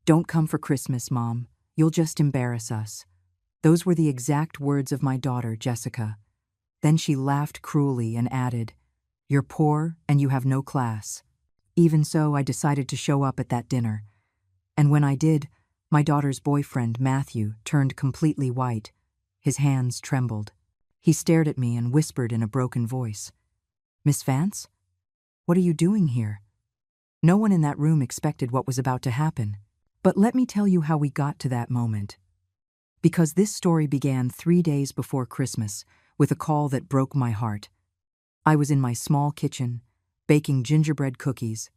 "Don't come for Christmas, Mom. You'll just embarrass us." Those were the exact words of my daughter, Jessica. Then she laughed cruelly and added, "You're poor and you have no class." Even so, I decided to show up at that dinner. And when I did, my daughter's boyfriend, Matthew, turned completely white. His hands trembled. He stared at me and whispered in a broken voice, "Miss Vance? What are you doing here?" No one in that room expected what was about to happen. But let me tell you how we got to that moment. Because this story began 3 days before Christmas with a call that broke my heart. I was in my small kitchen, baking gingerbread cookies.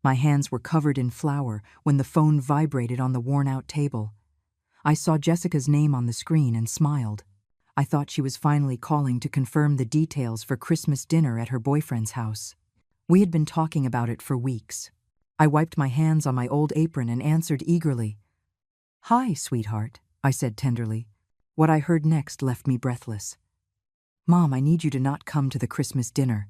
My hands were covered in flour when the phone vibrated on the worn-out table. I saw Jessica's name on the screen and smiled. I thought she was finally calling to confirm the details for Christmas dinner at her boyfriend's house. We had been talking about it for weeks. I wiped my hands on my old apron and answered eagerly. "Hi, sweetheart," I said tenderly. What I heard next left me breathless. "Mom, I need you to not come to the Christmas dinner."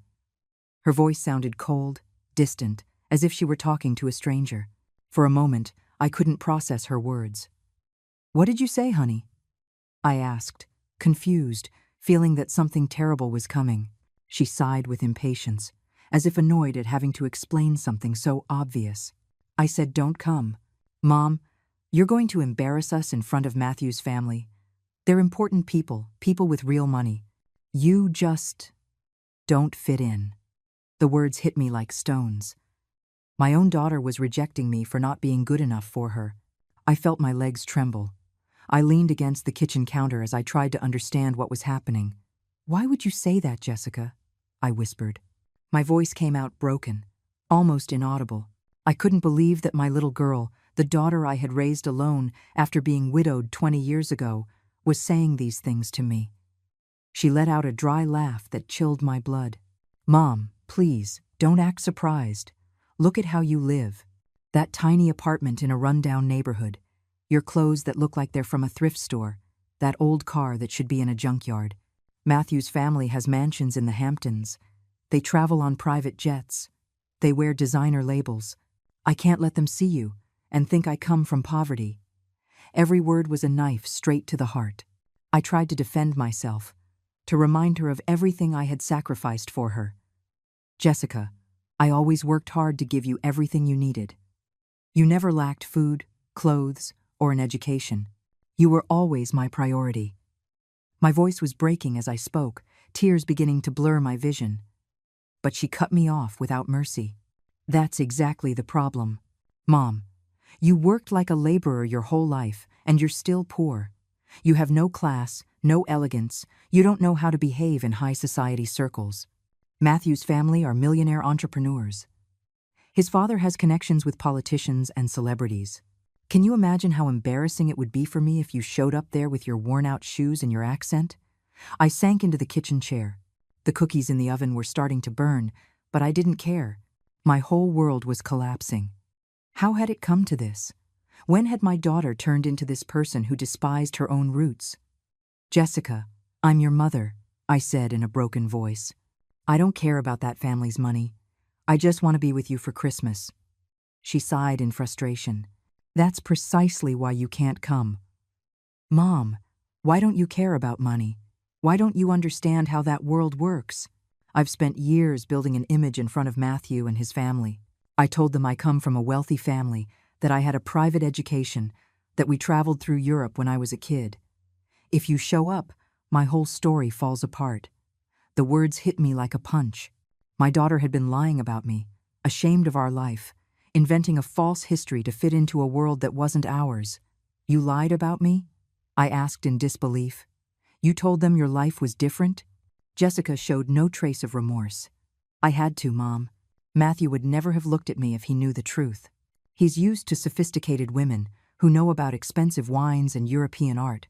Her voice sounded cold, distant, as if she were talking to a stranger. For a moment, I couldn't process her words. "What did you say, honey?" I asked, confused, feeling that something terrible was coming. She sighed with impatience, as if annoyed at having to explain something so obvious. I said, "Don't come. Mom, you're going to embarrass us in front of Matthew's family. They're important people, people with real money. You just don't fit in." The words hit me like stones. My own daughter was rejecting me for not being good enough for her. I felt my legs tremble. I leaned against the kitchen counter as I tried to understand what was happening. "Why would you say that, Jessica?" I whispered. My voice came out broken, almost inaudible. I couldn't believe that my little girl, the daughter I had raised alone after being widowed 20 years ago, was saying these things to me. She let out a dry laugh that chilled my blood. "Mom, please, don't act surprised. Look at how you live. That tiny apartment in a rundown neighborhood. Your clothes that look like they're from a thrift store. That old car that should be in a junkyard. Matthew's family has mansions in the Hamptons. They travel on private jets. They wear designer labels. I can't let them see you and think I come from poverty." Every word was a knife straight to the heart. I tried to defend myself, to remind her of everything I had sacrificed for her. "Jessica, I always worked hard to give you everything you needed. You never lacked food, clothes, or an education. You were always my priority." My voice was breaking as I spoke, tears beginning to blur my vision. But she cut me off without mercy. "That's exactly the problem. Mom, you worked like a laborer your whole life, and you're still poor. You have no class, no elegance. You don't know how to behave in high society circles. Matthew's family are millionaire entrepreneurs. His father has connections with politicians and celebrities. Can you imagine how embarrassing it would be for me if you showed up there with your worn-out shoes and your accent?" I sank into the kitchen chair. The cookies in the oven were starting to burn, but I didn't care. My whole world was collapsing. How had it come to this? When had my daughter turned into this person who despised her own roots? "Jessica, I'm your mother," I said in a broken voice. "I don't care about that family's money. I just want to be with you for Christmas." She sighed in frustration. "That's precisely why you can't come." "Mom, why don't you care about money? Why don't you understand how that world works? I've spent years building an image in front of Matthew and his family. I told them I come from a wealthy family, that I had a private education, that we traveled through Europe when I was a kid. If you show up, my whole story falls apart." The words hit me like a punch. My daughter had been lying about me, ashamed of our life, inventing a false history to fit into a world that wasn't ours. "You lied about me?" I asked in disbelief. "You told them your life was different?" Jessica showed no trace of remorse. "I had to, Mom. Matthew would never have looked at me if he knew the truth. He's used to sophisticated women who know about expensive wines and European art.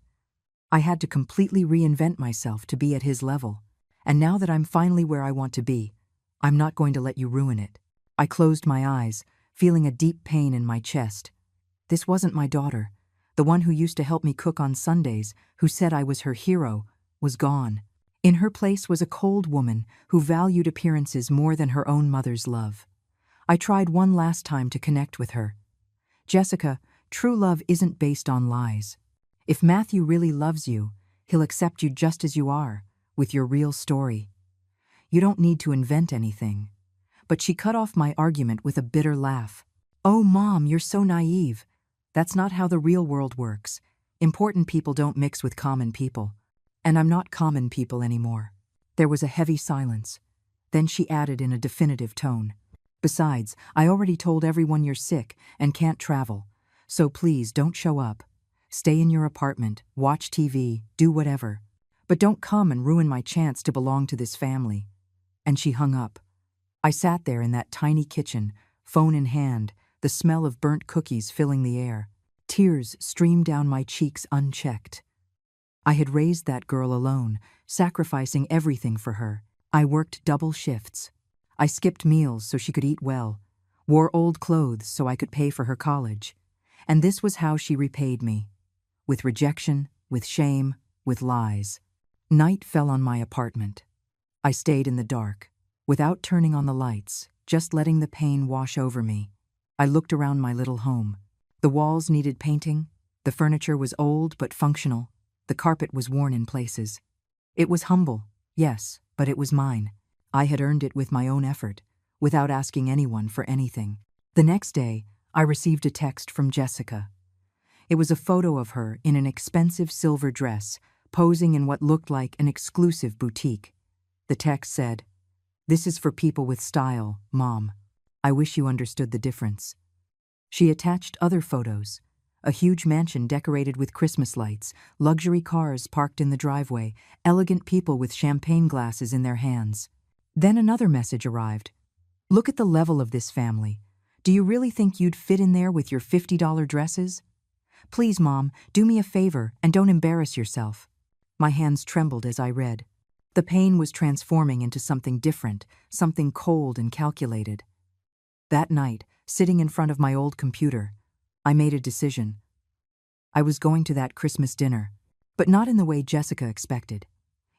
I had to completely reinvent myself to be at his level. And now that I'm finally where I want to be, I'm not going to let you ruin it." I closed my eyes, feeling a deep pain in my chest. This wasn't my daughter. The one who used to help me cook on Sundays, who said I was her hero, was gone. In her place was a cold woman who valued appearances more than her own mother's love. I tried one last time to connect with her. "Jessica, True love isn't based on lies. If Matthew really loves you, he'll accept you just as you are, with your real story. You don't need to invent anything. But she cut off my argument with a bitter laugh. Oh, Mom, you're so naive. That's not how the real world works. Important people don't mix with common people. And I'm not common people anymore. There was a heavy silence. Then she added in a definitive tone. Besides, I already told everyone you're sick and can't travel. So please don't show up. Stay in your apartment, watch TV, do whatever. But don't come and ruin my chance to belong to this family. And she hung up. I sat there in that tiny kitchen, phone in hand, the smell of burnt cookies filling the air. Tears streamed down my cheeks unchecked. I had raised that girl alone, sacrificing everything for her. I worked double shifts. I skipped meals so she could eat well, wore old clothes so I could pay for her college. And this was how she repaid me. With rejection, with shame, with lies. Night fell on my apartment. I stayed in the dark, without turning on the lights, just letting the pain wash over me. I looked around my little home. The walls needed painting, the furniture was old but functional, the carpet was worn in places. It was humble, yes, but it was mine. I had earned it with my own effort, without asking anyone for anything. The next day, I received a text from Jessica. It was a photo of her in an expensive silver dress, posing in what looked like an exclusive boutique. The text said, "This is for people with style, Mom. I wish you understood the difference." She attached other photos. A huge mansion decorated with Christmas lights, luxury cars parked in the driveway, elegant people with champagne glasses in their hands. Then another message arrived. "Look at the level of this family. Do you really think you'd fit in there with your $50 dresses? Please, Mom, do me a favor and don't embarrass yourself." My hands trembled as I read. The pain was transforming into something different, something cold and calculated. That night, sitting in front of my old computer, I made a decision. I was going to that Christmas dinner, but not in the way Jessica expected.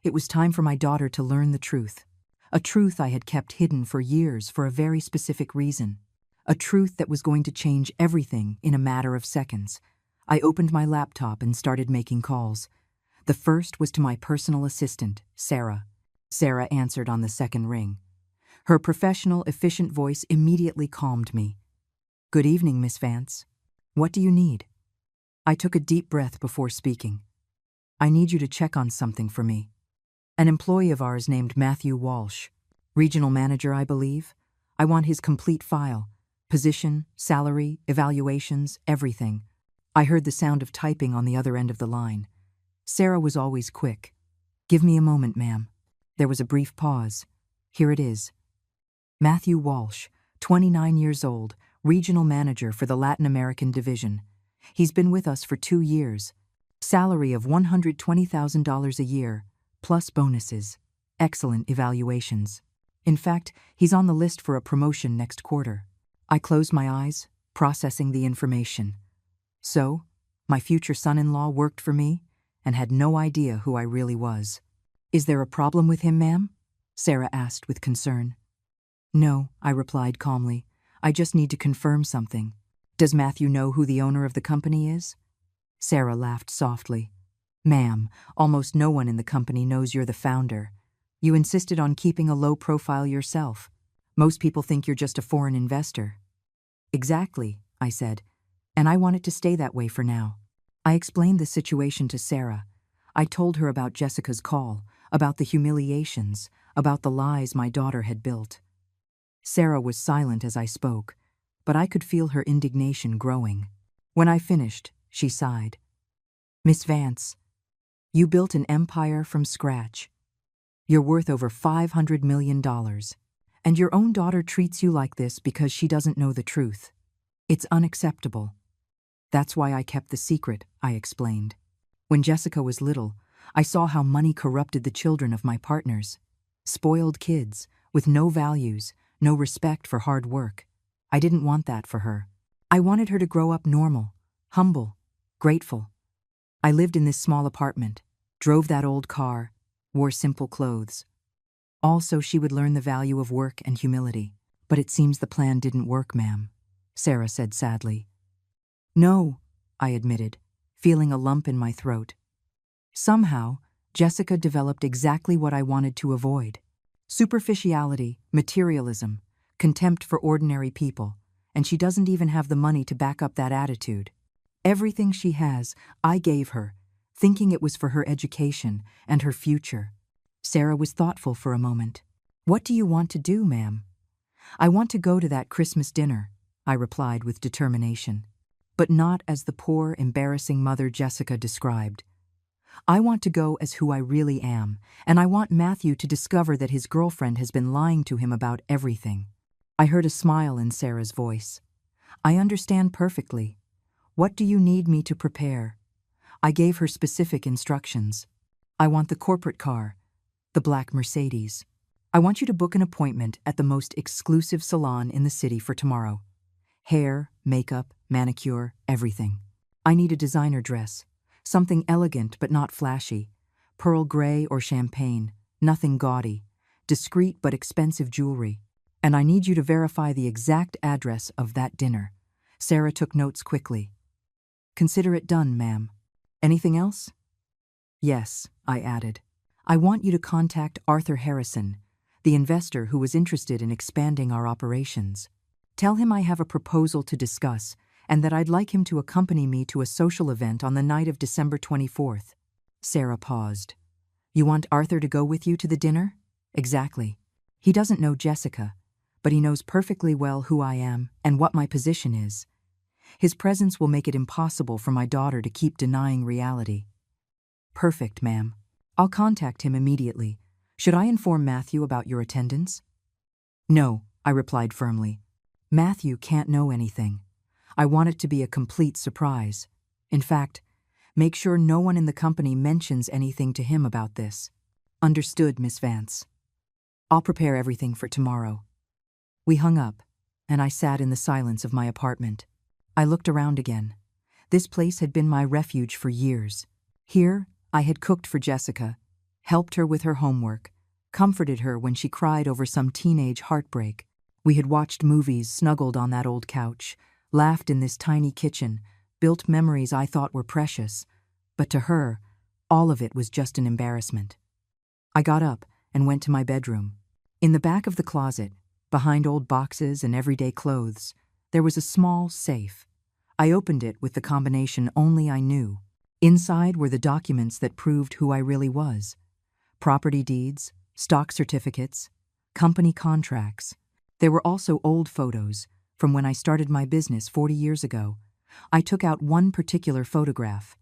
It was time for my daughter to learn the truth. A truth I had kept hidden for years for a very specific reason. A truth that was going to change everything in a matter of seconds. I opened my laptop and started making calls. The first was to my personal assistant, Sarah. Sarah answered on the second ring. Her professional, efficient voice immediately calmed me. "Good evening, Miss Vance. What do you need?" I took a deep breath before speaking. "I need you to check on something for me. An employee of ours named Matthew Walsh, regional manager, I believe. I want his complete file, position, salary, evaluations, everything." I heard the sound of typing on the other end of the line. Sarah was always quick. "Give me a moment, ma'am." There was a brief pause. Here it is. Matthew Walsh, 29 years old, regional manager for the Latin American division. He's been with us for 2 years. Salary of $120,000 a year, plus bonuses. Excellent evaluations. In fact, he's on the list for a promotion next quarter. I closed my eyes, processing the information. So, my future son-in-law worked for me and had no idea who I really was. "Is there a problem with him, ma'am?" Sarah asked with concern. "No," I replied calmly. "I just need to confirm something. Does Matthew know who the owner of the company is?" Sarah laughed softly. "Ma'am, almost no one in the company knows you're the founder. You insisted on keeping a low profile yourself. Most people think you're just a foreign investor." "Exactly," I said, "and I want it to stay that way for now." I explained the situation to Sarah. I told her about Jessica's call, about the humiliations, about the lies my daughter had built. Sarah was silent as I spoke, but I could feel her indignation growing. When I finished, she sighed. "Miss Vance, you built an empire from scratch. You're worth over $500 million, and your own daughter treats you like this because she doesn't know the truth. It's unacceptable." "That's why I kept the secret," I explained. "When Jessica was little, I saw how money corrupted the children of my partners. Spoiled kids, with no values, no respect for hard work. I didn't want that for her. I wanted her to grow up normal, humble, grateful. I lived in this small apartment, drove that old car, wore simple clothes. All so she would learn the value of work and humility. But it seems the plan didn't work, ma'am," Sarah said sadly. No, I admitted, feeling a lump in my throat. Somehow, Jessica developed exactly what I wanted to avoid. Superficiality, materialism, contempt for ordinary people, and she doesn't even have the money to back up that attitude. Everything she has, I gave her, thinking it was for her education and her future. Sarah was thoughtful for a moment. What do you want to do, ma'am? I want to go to that Christmas dinner, I replied with determination. But not as the poor, embarrassing mother Jessica described. I want to go as who I really am, and I want Matthew to discover that his girlfriend has been lying to him about everything. I heard a smile in Sarah's voice. I understand perfectly. What do you need me to prepare? I gave her specific instructions. I want the corporate car, the black Mercedes. I want you to book an appointment at the most exclusive salon in the city for tomorrow. Hair, makeup, manicure, everything. I need a designer dress. Something elegant but not flashy. Pearl gray or champagne, nothing gaudy. Discreet but expensive jewelry. And I need you to verify the exact address of that dinner. Sarah took notes quickly. Consider it done, ma'am. Anything else? Yes, I added. I want you to contact Arthur Harrison, the investor who was interested in expanding our operations. Tell him I have a proposal to discuss and that I'd like him to accompany me to a social event on the night of December 24th. Sarah paused. You want Arthur to go with you to the dinner? Exactly. He doesn't know Jessica, but he knows perfectly well who I am and what my position is. His presence will make it impossible for my daughter to keep denying reality. Perfect, ma'am. I'll contact him immediately. Should I inform Matthew about your attendance? No, I replied firmly. Matthew can't know anything. I want it to be a complete surprise. In fact, make sure no one in the company mentions anything to him about this. Understood, Miss Vance. I'll prepare everything for tomorrow. We hung up, and I sat in the silence of my apartment. I looked around again. This place had been my refuge for years. Here, I had cooked for Jessica, helped her with her homework, comforted her when she cried over some teenage heartbreak. We had watched movies snuggled on that old couch, laughed in this tiny kitchen, built memories I thought were precious. But to her, all of it was just an embarrassment. I got up and went to my bedroom. In the back of the closet, behind old boxes and everyday clothes, there was a small safe. I opened it with the combination only I knew. Inside were the documents that proved who I really was. Property deeds, stock certificates, company contracts. There were also old photos from when I started my business 40 years ago. I took out one particular photograph.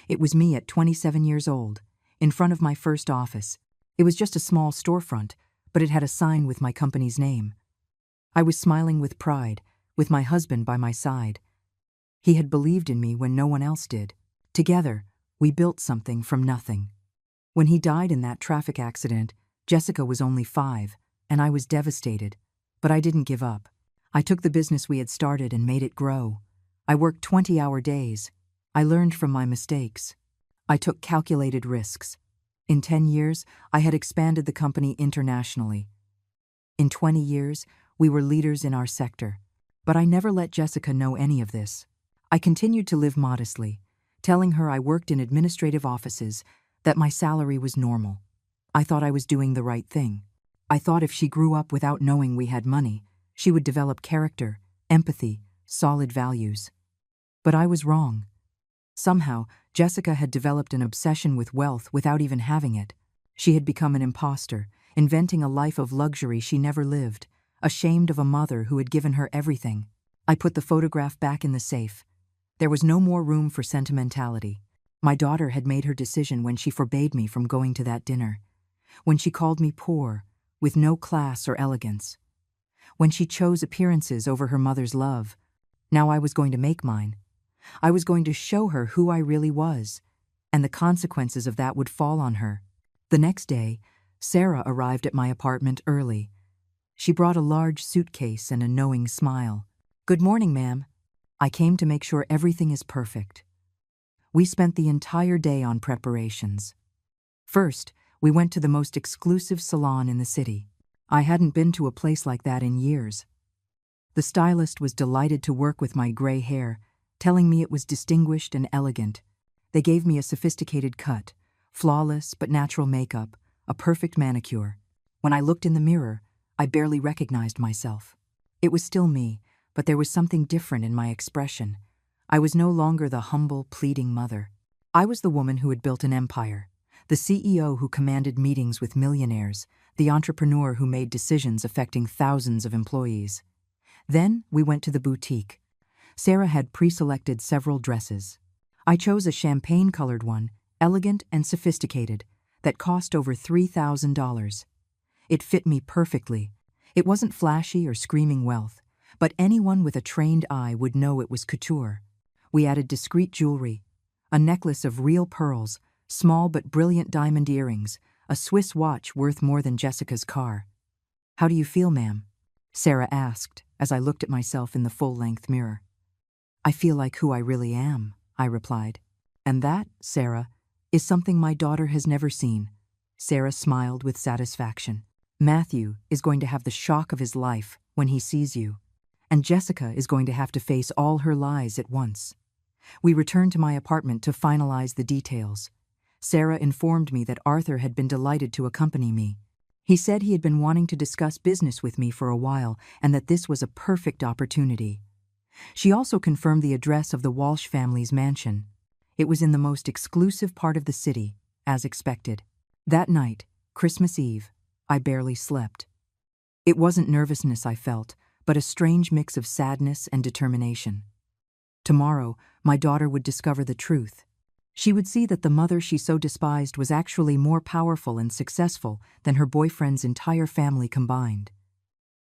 It was me at 27 years old, in front of my first office. It was just a small storefront, but it had a sign with my company's name. I was smiling with pride, with my husband by my side. He had believed in me when no one else did. Together, we built something from nothing. When he died in that traffic accident, Jessica was only 5, and I was devastated. But I didn't give up. I took the business we had started and made it grow. I worked 20-hour days. I learned from my mistakes. I took calculated risks. In 10 years, I had expanded the company internationally. In 20 years, we were leaders in our sector. But I never let Jessica know any of this. I continued to live modestly, telling her I worked in administrative offices, that my salary was normal. I thought I was doing the right thing. I thought if she grew up without knowing we had money, she would develop character, empathy, solid values. But I was wrong. Somehow, Jessica had developed an obsession with wealth without even having it. She had become an imposter, inventing a life of luxury she never lived, ashamed of a mother who had given her everything. I put the photograph back in the safe. There was no more room for sentimentality. My daughter had made her decision when she forbade me from going to that dinner. When she called me poor, with no class or elegance. When she chose appearances over her mother's love. Now I was going to make mine. I was going to show her who I really was, and the consequences of that would fall on her. The next day, Sarah arrived at my apartment early. She brought a large suitcase and a knowing smile. Good morning, ma'am. I came to make sure everything is perfect. We spent the entire day on preparations. First, we went to the most exclusive salon in the city. I hadn't been to a place like that in years. The stylist was delighted to work with my gray hair, telling me it was distinguished and elegant. They gave me a sophisticated cut, flawless but natural makeup, a perfect manicure. When I looked in the mirror, I barely recognized myself. It was still me, but there was something different in my expression. I was no longer the humble, pleading mother. I was the woman who had built an empire, the CEO who commanded meetings with millionaires, the entrepreneur who made decisions affecting thousands of employees. Then we went to the boutique. Sarah had pre-selected several dresses. I chose a champagne-colored one, elegant and sophisticated, that cost over $3,000. It fit me perfectly. It wasn't flashy or screaming wealth, but anyone with a trained eye would know it was couture. We added discreet jewelry, a necklace of real pearls, small but brilliant diamond earrings, a Swiss watch worth more than Jessica's car. "How do you feel, ma'am?" Sarah asked as I looked at myself in the full-length mirror. "I feel like who I really am," I replied. "And that, Sarah, is something my daughter has never seen." Sarah smiled with satisfaction. "Matthew is going to have the shock of his life when he sees you, and Jessica is going to have to face all her lies at once." We returned to my apartment to finalize the details. Sarah informed me that Arthur had been delighted to accompany me. He said he had been wanting to discuss business with me for a while and that this was a perfect opportunity. She also confirmed the address of the Walsh family's mansion. It was in the most exclusive part of the city, as expected. That night, Christmas Eve, I barely slept. It wasn't nervousness I felt, but a strange mix of sadness and determination. Tomorrow, my daughter would discover the truth. She would see that the mother she so despised was actually more powerful and successful than her boyfriend's entire family combined.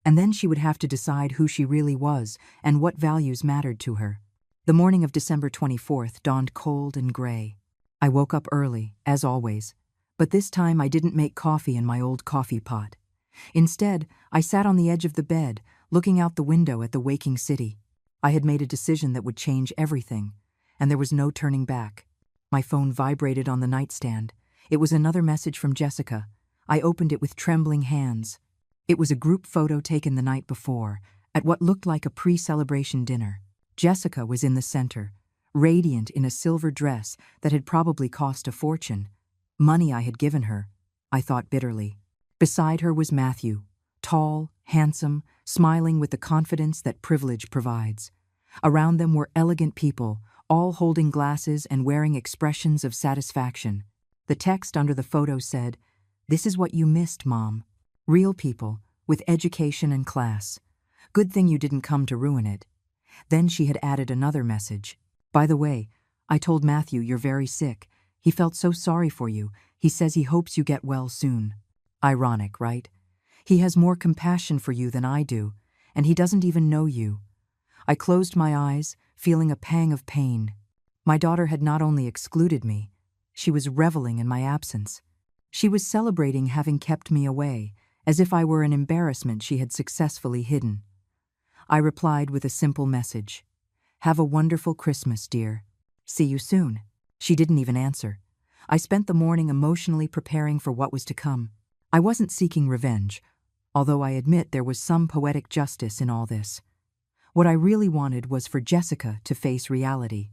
And then she would have to decide who she really was and what values mattered to her. The morning of December 24th dawned cold and gray. I woke up early, as always, but this time I didn't make coffee in my old coffee pot. Instead, I sat on the edge of the bed, looking out the window at the waking city. I had made a decision that would change everything, and there was no turning back. My phone vibrated on the nightstand. It was another message from Jessica. I opened it with trembling hands. It was a group photo taken the night before, at what looked like a pre-celebration dinner. Jessica was in the center, radiant in a silver dress that had probably cost a fortune. Money I had given her, I thought bitterly. Beside her was Matthew, tall, handsome, smiling with the confidence that privilege provides. Around them were elegant people, all holding glasses and wearing expressions of satisfaction. The text under the photo said, "This is what you missed, Mom. Real people, with education and class. Good thing you didn't come to ruin it." Then she had added another message. "By the way, I told Matthew you're very sick. He felt so sorry for you. He says he hopes you get well soon." Ironic, right? He has more compassion for you than I do, and he doesn't even know you. I closed my eyes, feeling a pang of pain. My daughter had not only excluded me, she was reveling in my absence. She was celebrating having kept me away, as if I were an embarrassment she had successfully hidden. I replied with a simple message. "Have a wonderful Christmas, dear. See you soon." She didn't even answer. I spent the morning emotionally preparing for what was to come. I wasn't seeking revenge, although I admit there was some poetic justice in all this. What I really wanted was for Jessica to face reality,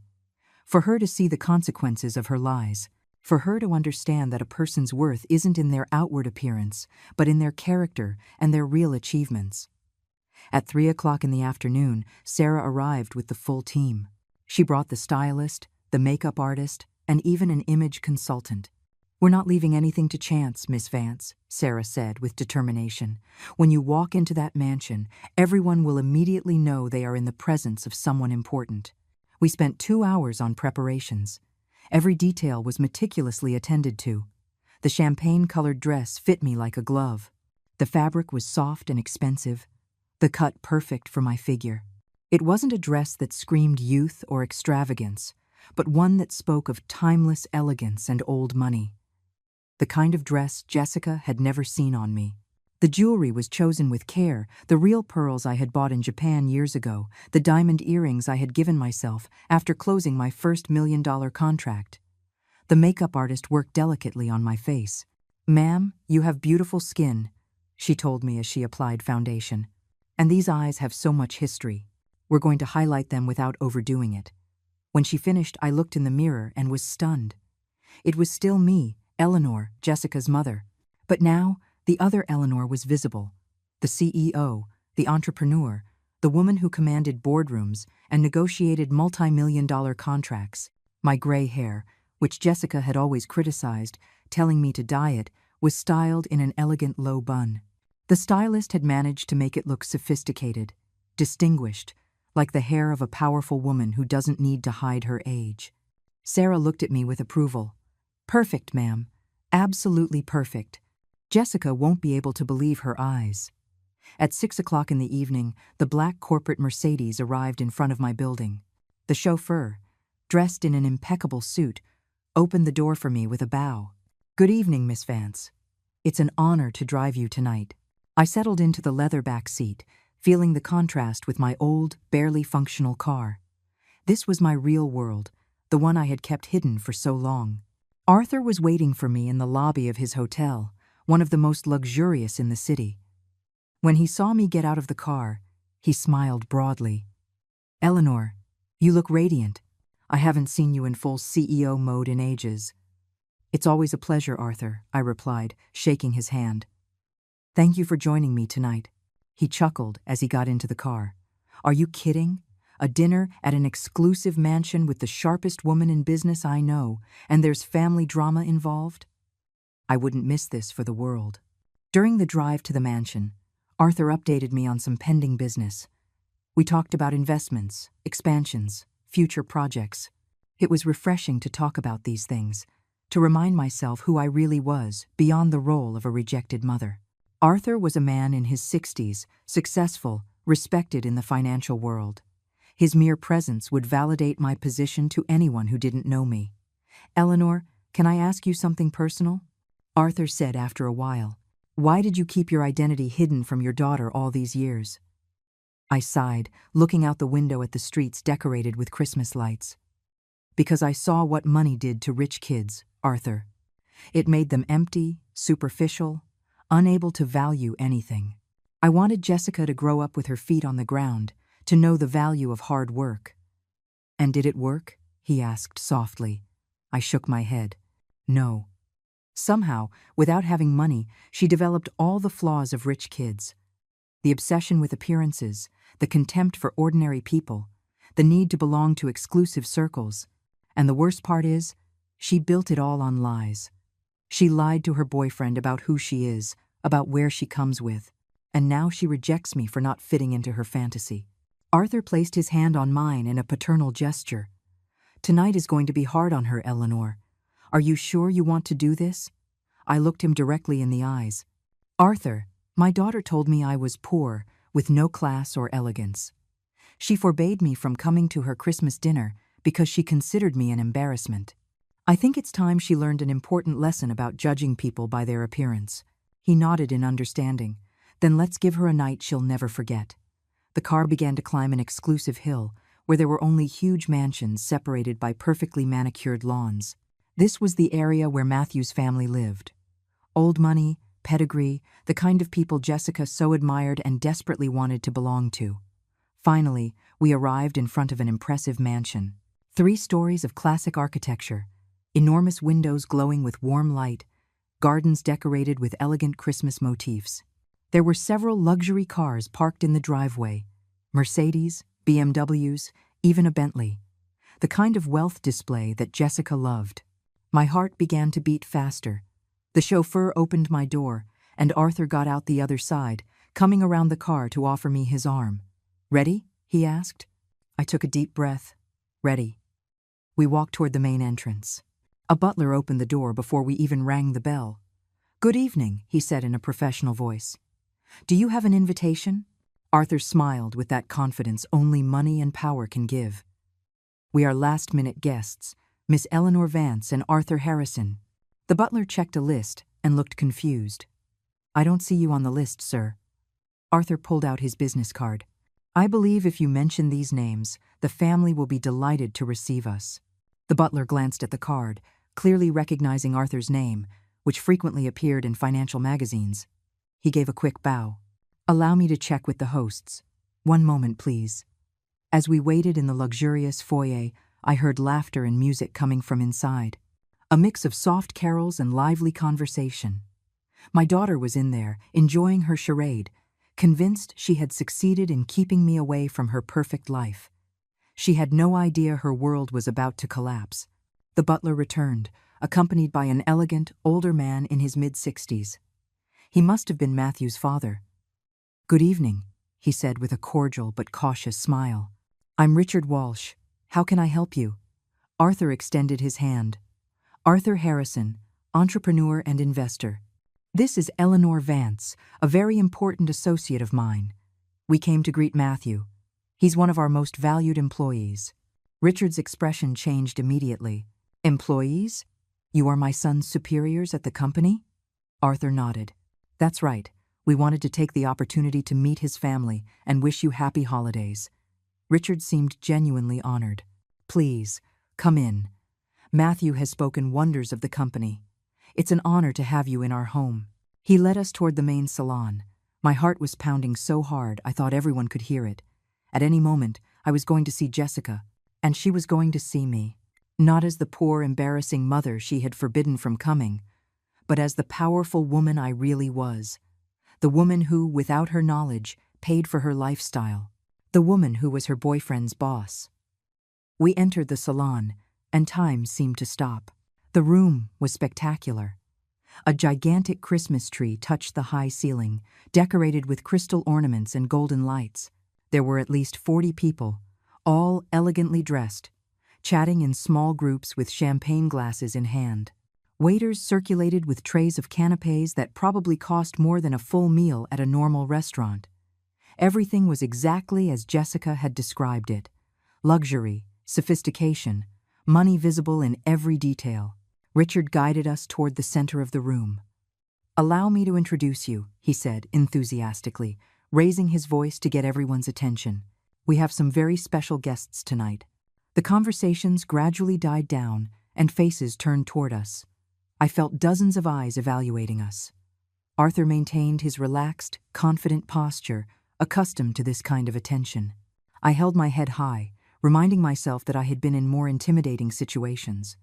for her to see the consequences of her lies, for her to understand that a person's worth isn't in their outward appearance, but in their character and their real achievements. At 3 o'clock in the afternoon, Sarah arrived with the full team. She brought the stylist, the makeup artist, and even an image consultant. "We're not leaving anything to chance, Miss Vance," Sarah said with determination. "When you walk into that mansion, everyone will immediately know they are in the presence of someone important." We spent 2 hours on preparations. Every detail was meticulously attended to. The champagne-colored dress fit me like a glove. The fabric was soft and expensive, the cut perfect for my figure. It wasn't a dress that screamed youth or extravagance, but one that spoke of timeless elegance and old money. The kind of dress Jessica had never seen on me. The jewelry was chosen with care, the real pearls I had bought in Japan years ago, the diamond earrings I had given myself after closing my first $1 million contract. The makeup artist worked delicately on my face. "Ma'am, you have beautiful skin," she told me as she applied foundation. "And these eyes have so much history. We're going to highlight them without overdoing it." When she finished, I looked in the mirror and was stunned. It was still me, Eleanor, Jessica's mother. But now, the other Eleanor was visible. The CEO, the entrepreneur, the woman who commanded boardrooms and negotiated multi-million-dollar contracts. My gray hair, which Jessica had always criticized, telling me to dye it, was styled in an elegant low bun. The stylist had managed to make it look sophisticated, distinguished, like the hair of a powerful woman who doesn't need to hide her age. Sarah looked at me with approval. "Perfect, ma'am. Absolutely perfect." Jessica won't be able to believe her eyes. At 6 o'clock in the evening, the black corporate Mercedes arrived in front of my building. The chauffeur, dressed in an impeccable suit, opened the door for me with a bow. "Good evening, Miss Vance. It's an honor to drive you tonight." I settled into the leather back seat, feeling the contrast with my old, barely functional car. This was my real world, the one I had kept hidden for so long. Arthur was waiting for me in the lobby of his hotel, one of the most luxurious in the city. When he saw me get out of the car, he smiled broadly. "Eleanor, you look radiant. I haven't seen you in full CEO mode in ages." "It's always a pleasure, Arthur," I replied, shaking his hand. "Thank you for joining me tonight." He chuckled as he got into the car. "Are you kidding? A dinner at an exclusive mansion with the sharpest woman in business I know, and there's family drama involved? I wouldn't miss this for the world." During the drive to the mansion, Arthur updated me on some pending business. We talked about investments, expansions, future projects. It was refreshing to talk about these things, to remind myself who I really was beyond the role of a rejected mother. Arthur was a man in his 60s, successful, respected in the financial world. His mere presence would validate my position to anyone who didn't know me. "Eleanor, can I ask you something personal?" Arthur said after a while. "Why did you keep your identity hidden from your daughter all these years?" I sighed, looking out the window at the streets decorated with Christmas lights. "Because I saw what money did to rich kids, Arthur. It made them empty, superficial, unable to value anything. I wanted Jessica to grow up with her feet on the ground, to know the value of hard work." "And did it work?" he asked softly. I shook my head. "No." Somehow, without having money, she developed all the flaws of rich kids. The obsession with appearances, the contempt for ordinary people, the need to belong to exclusive circles. And the worst part is, she built it all on lies. She lied to her boyfriend about who she is, about where she comes with, and now she rejects me for not fitting into her fantasy. Arthur placed his hand on mine in a paternal gesture. "Tonight is going to be hard on her, Eleanor. Are you sure you want to do this?" I looked him directly in the eyes. "Arthur, my daughter told me I was poor, with no class or elegance. She forbade me from coming to her Christmas dinner because she considered me an embarrassment. I think it's time she learned an important lesson about judging people by their appearance." He nodded in understanding. "Then let's give her a night she'll never forget." The car began to climb an exclusive hill, where there were only huge mansions separated by perfectly manicured lawns. This was the area where Matthew's family lived. Old money, pedigree, the kind of people Jessica so admired and desperately wanted to belong to. Finally, we arrived in front of an impressive mansion. 3 stories of classic architecture, enormous windows glowing with warm light, gardens decorated with elegant Christmas motifs. There were several luxury cars parked in the driveway, Mercedes, BMWs, even a Bentley. The kind of wealth display that Jessica loved. My heart began to beat faster. The chauffeur opened my door, and Arthur got out the other side, coming around the car to offer me his arm. "Ready?" he asked. I took a deep breath. "Ready." We walked toward the main entrance. A butler opened the door before we even rang the bell. "Good evening," he said in a professional voice. "Do you have an invitation?" Arthur smiled with that confidence only money and power can give. "We are last-minute guests, Miss Eleanor Vance and Arthur Harrison." The butler checked a list and looked confused. "I don't see you on the list, sir." Arthur pulled out his business card. "I believe if you mention these names, the family will be delighted to receive us." The butler glanced at the card, clearly recognizing Arthur's name, which frequently appeared in financial magazines. He gave a quick bow. "Allow me to check with the hosts. One moment, please." As we waited in the luxurious foyer, I heard laughter and music coming from inside. A mix of soft carols and lively conversation. My daughter was in there, enjoying her charade, convinced she had succeeded in keeping me away from her perfect life. She had no idea her world was about to collapse. The butler returned, accompanied by an elegant, older man in his mid-60s. He must have been Matthew's father. "Good evening," he said with a cordial but cautious smile. "I'm Richard Walsh. How can I help you?" Arthur extended his hand. "Arthur Harrison, entrepreneur and investor. This is Eleanor Vance, a very important associate of mine. We came to greet Matthew. He's one of our most valued employees." Richard's expression changed immediately. "Employees? You are my son's superiors at the company?" Arthur nodded. "That's right. We wanted to take the opportunity to meet his family and wish you happy holidays." Richard seemed genuinely honored. "Please, come in. Matthew has spoken wonders of the company. It's an honor to have you in our home." He led us toward the main salon. My heart was pounding so hard I thought everyone could hear it. At any moment, I was going to see Jessica, and she was going to see me. Not as the poor, embarrassing mother she had forbidden from coming, but as the powerful woman I really was. The woman who, without her knowledge, paid for her lifestyle. The woman who was her boyfriend's boss. We entered the salon, and time seemed to stop. The room was spectacular. A gigantic Christmas tree touched the high ceiling, decorated with crystal ornaments and golden lights. There were at least 40 people, all elegantly dressed, chatting in small groups with champagne glasses in hand. Waiters circulated with trays of canapés that probably cost more than a full meal at a normal restaurant. Everything was exactly as Jessica had described it. Luxury, sophistication, money visible in every detail. Richard guided us toward the center of the room. "Allow me to introduce you," he said enthusiastically, raising his voice to get everyone's attention. "We have some very special guests tonight." The conversations gradually died down, and faces turned toward us. I felt dozens of eyes evaluating us. Arthur maintained his relaxed, confident posture, accustomed to this kind of attention. I held my head high, reminding myself that I had been in more intimidating situations.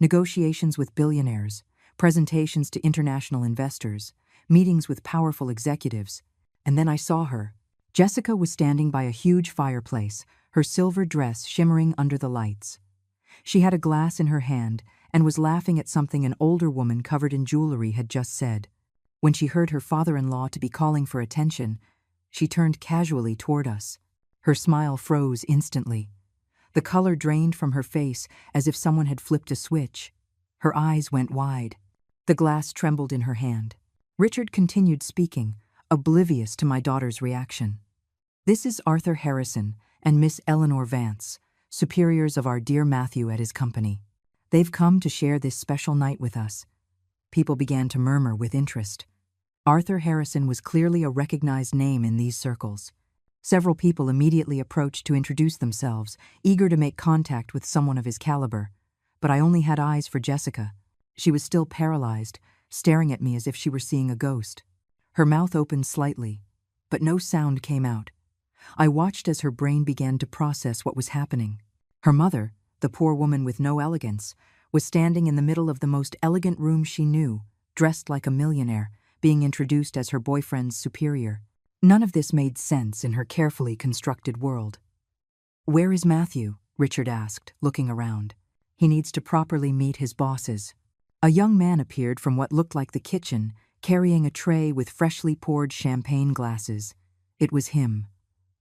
Negotiations with billionaires, presentations to international investors, meetings with powerful executives, and then I saw her. Jessica was standing by a huge fireplace, her silver dress shimmering under the lights. She had a glass in her hand and was laughing at something an older woman covered in jewelry had just said. When she heard her father-in-law to be calling for attention, she turned casually toward us. Her smile froze instantly. The color drained from her face as if someone had flipped a switch. Her eyes went wide. The glass trembled in her hand. Richard continued speaking, oblivious to my daughter's reaction. "This is Arthur Harrison and Miss Eleanor Vance, superiors of our dear Matthew at his company. They've come to share this special night with us." People began to murmur with interest. Arthur Harrison was clearly a recognized name in these circles. Several people immediately approached to introduce themselves, eager to make contact with someone of his caliber. But I only had eyes for Jessica. She was still paralyzed, staring at me as if she were seeing a ghost. Her mouth opened slightly, but no sound came out. I watched as her brain began to process what was happening. Her mother, the poor woman with no elegance, was standing in the middle of the most elegant room she knew, dressed like a millionaire, being introduced as her boyfriend's superior. None of this made sense in her carefully constructed world. "Where is Matthew?" Richard asked, looking around. "He needs to properly meet his bosses." A young man appeared from what looked like the kitchen, carrying a tray with freshly poured champagne glasses. It was him.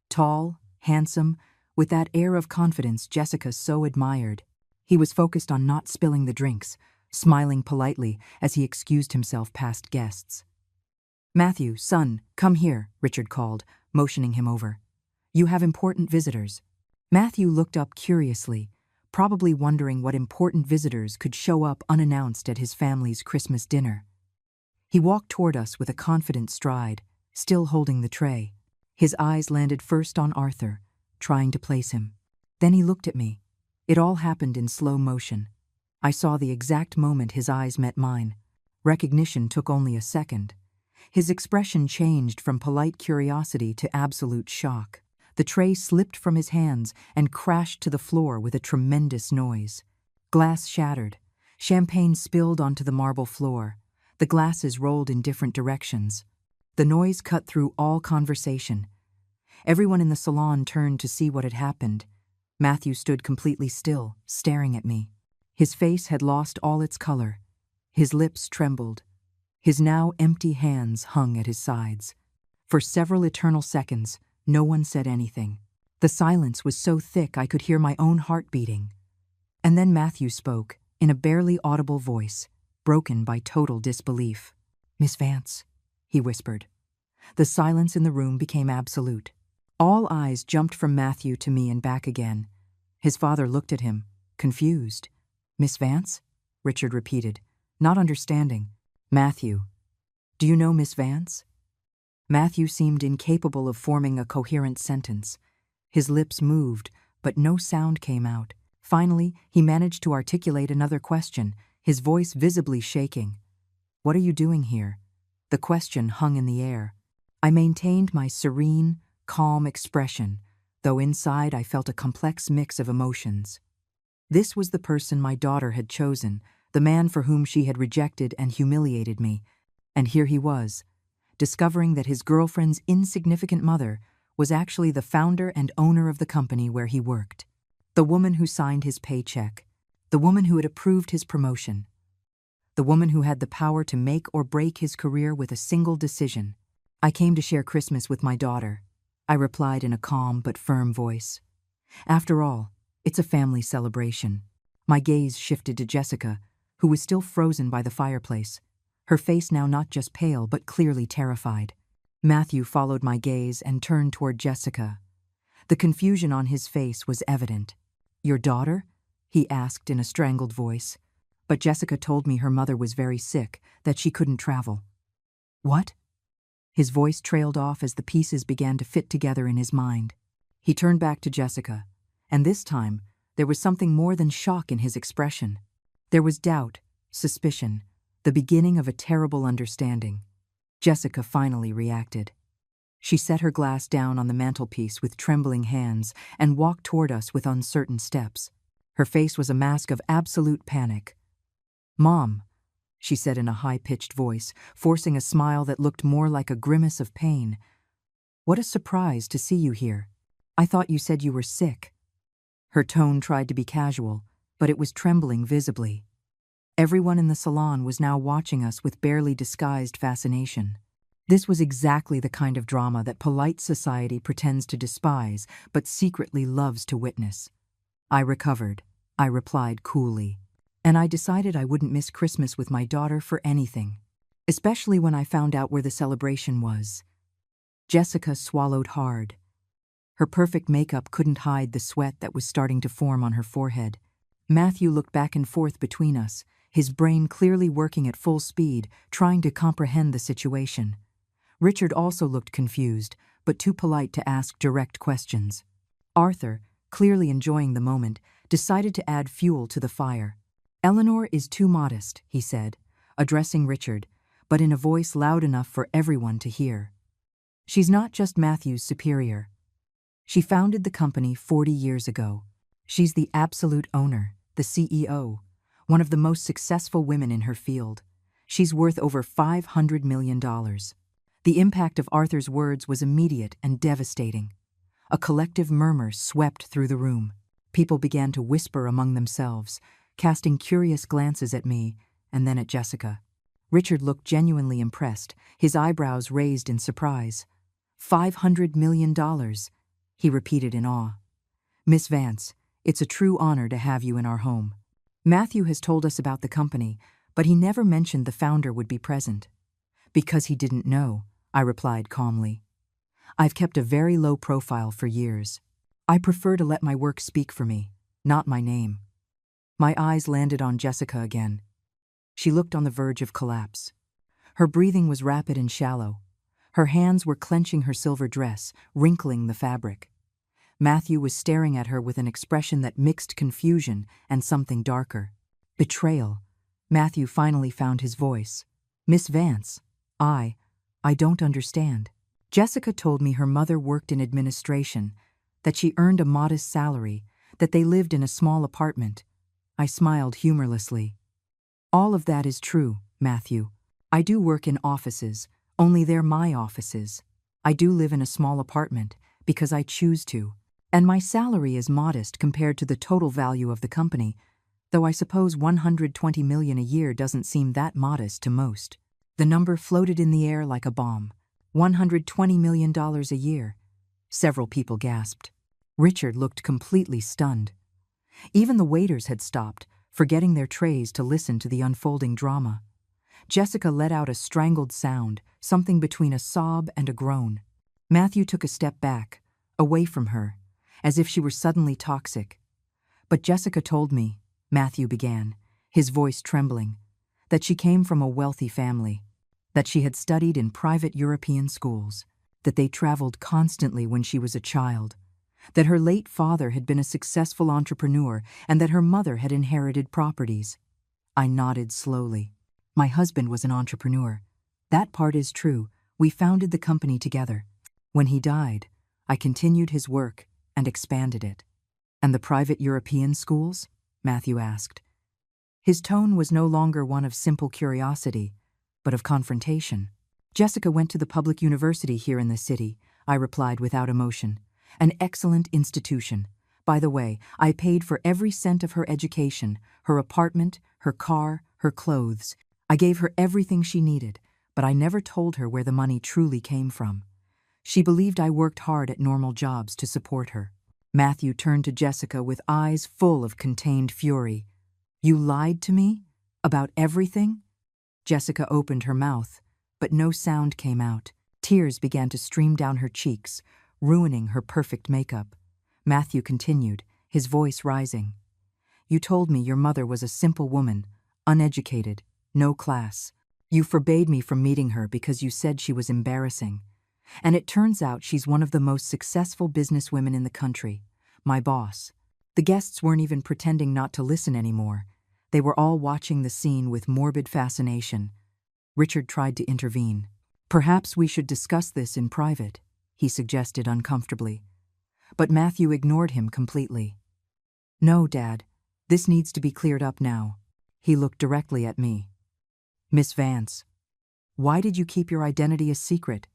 Tall, handsome, with that air of confidence Jessica so admired. He was focused on not spilling the drinks, smiling politely as he excused himself past guests. "Matthew, son, come here," Richard called, motioning him over. "You have important visitors." Matthew looked up curiously, probably wondering what important visitors could show up unannounced at his family's Christmas dinner. He walked toward us with a confident stride, still holding the tray. His eyes landed first on Arthur, trying to place him. Then he looked at me. It all happened in slow motion. I saw the exact moment his eyes met mine. Recognition took only a second. His expression changed from polite curiosity to absolute shock. The tray slipped from his hands and crashed to the floor with a tremendous noise. Glass shattered. Champagne spilled onto the marble floor. The glasses rolled in different directions. The noise cut through all conversation. Everyone in the salon turned to see what had happened. Matthew stood completely still, staring at me. His face had lost all its color. His lips trembled. His now empty hands hung at his sides. For several eternal seconds, no one said anything. The silence was so thick I could hear my own heart beating. And then Matthew spoke, in a barely audible voice, broken by total disbelief. "Miss Vance," he whispered. The silence in the room became absolute. All eyes jumped from Matthew to me and back again. His father looked at him, confused. "Miss Vance?" Richard repeated, not understanding. "Matthew, do you know Miss Vance?" Matthew seemed incapable of forming a coherent sentence. His lips moved, but no sound came out. Finally, he managed to articulate another question, his voice visibly shaking. "What are you doing here?" The question hung in the air. I maintained my serene, calm expression, though inside I felt a complex mix of emotions. This was the person my daughter had chosen, the man for whom she had rejected and humiliated me, and here he was, discovering that his girlfriend's insignificant mother was actually the founder and owner of the company where he worked. The woman who signed his paycheck, the woman who had approved his promotion, the woman who had the power to make or break his career with a single decision. "I came to share Christmas with my daughter," I replied in a calm but firm voice. "After all, it's a family celebration." My gaze shifted to Jessica, who was still frozen by the fireplace, her face now not just pale but clearly terrified. Matthew followed my gaze and turned toward Jessica. The confusion on his face was evident. "Your daughter?" he asked in a strangled voice. But Jessica told me her mother was very sick, that she couldn't travel. "What?" His voice trailed off as the pieces began to fit together in his mind. He turned back to Jessica, and this time there was something more than shock in his expression. There was doubt, suspicion, the beginning of a terrible understanding. Jessica finally reacted. She set her glass down on the mantelpiece with trembling hands and walked toward us with uncertain steps. Her face was a mask of absolute panic. "Mom," she said in a high-pitched voice, forcing a smile that looked more like a grimace of pain. "What a surprise to see you here. I thought you said you were sick." Her tone tried to be casual, but it was trembling visibly. Everyone in the salon was now watching us with barely disguised fascination. This was exactly the kind of drama that polite society pretends to despise, but secretly loves to witness. "I recovered," I replied coolly, "and I decided I wouldn't miss Christmas with my daughter for anything, especially when I found out where the celebration was." Jessica swallowed hard. Her perfect makeup couldn't hide the sweat that was starting to form on her forehead. Matthew looked back and forth between us, his brain clearly working at full speed, trying to comprehend the situation. Richard also looked confused, but too polite to ask direct questions. Arthur, clearly enjoying the moment, decided to add fuel to the fire. "Eleanor is too modest," he said, addressing Richard, but in a voice loud enough for everyone to hear. "She's not just Matthew's superior. She founded the company 40 years ago. She's the absolute owner, the CEO, one of the most successful women in her field. She's worth over $500 million. The impact of Arthur's words was immediate and devastating. A collective murmur swept through the room. People began to whisper among themselves, casting curious glances at me and then at Jessica. Richard looked genuinely impressed, his eyebrows raised in surprise. $500 million, he repeated in awe. "Miss Vance, it's a true honor to have you in our home." Matthew has told us about the company, but he never mentioned the founder would be present. "Because he didn't know," I replied calmly. "I've kept a very low profile for years. I prefer to let my work speak for me, not my name." My eyes landed on Jessica again. She looked on the verge of collapse. Her breathing was rapid and shallow. Her hands were clenching her silver dress, wrinkling the fabric. Matthew was staring at her with an expression that mixed confusion and something darker. Betrayal. Matthew finally found his voice. "Miss Vance, I don't understand." Jessica told me her mother worked in administration, that she earned a modest salary, that they lived in a small apartment. I smiled humorlessly. All of that is true, Matthew. I do work in offices, only they're my offices. I do live in a small apartment because I choose to, and my salary is modest compared to the total value of the company, though I suppose $120 million a year doesn't seem that modest to most. The number floated in the air like a bomb. $120 million a year. Several people gasped. Richard looked completely stunned. Even the waiters had stopped, forgetting their trays to listen to the unfolding drama. Jessica let out a strangled sound, something between a sob and a groan. Matthew took a step back, away from her, as if she were suddenly toxic. But Jessica told me, Matthew began, his voice trembling, that she came from a wealthy family, that she had studied in private European schools, that they traveled constantly when she was a child, that her late father had been a successful entrepreneur and that her mother had inherited properties. I nodded slowly. My husband was an entrepreneur. That part is true. We founded the company together. When he died, I continued his work and expanded it. And the private European schools? Matthew asked. His tone was no longer one of simple curiosity, but of confrontation. Jessica went to the public university here in the city, I replied without emotion. An excellent institution. By the way, I paid for every cent of her education, her apartment, her car, her clothes. I gave her everything she needed, but I never told her where the money truly came from. She believed I worked hard at normal jobs to support her. Matthew turned to Jessica with eyes full of contained fury. You lied to me? About everything? Jessica opened her mouth, but no sound came out. Tears began to stream down her cheeks, ruining her perfect makeup. Matthew continued, his voice rising. You told me your mother was a simple woman, uneducated, no class. You forbade me from meeting her because you said she was embarrassing. And it turns out she's one of the most successful businesswomen in the country, my boss. The guests weren't even pretending not to listen anymore. They were all watching the scene with morbid fascination. Richard tried to intervene. Perhaps we should discuss this in private, he suggested uncomfortably. But Matthew ignored him completely. No, Dad, this needs to be cleared up now. He looked directly at me. Miss Vance, why did you keep your identity a secret?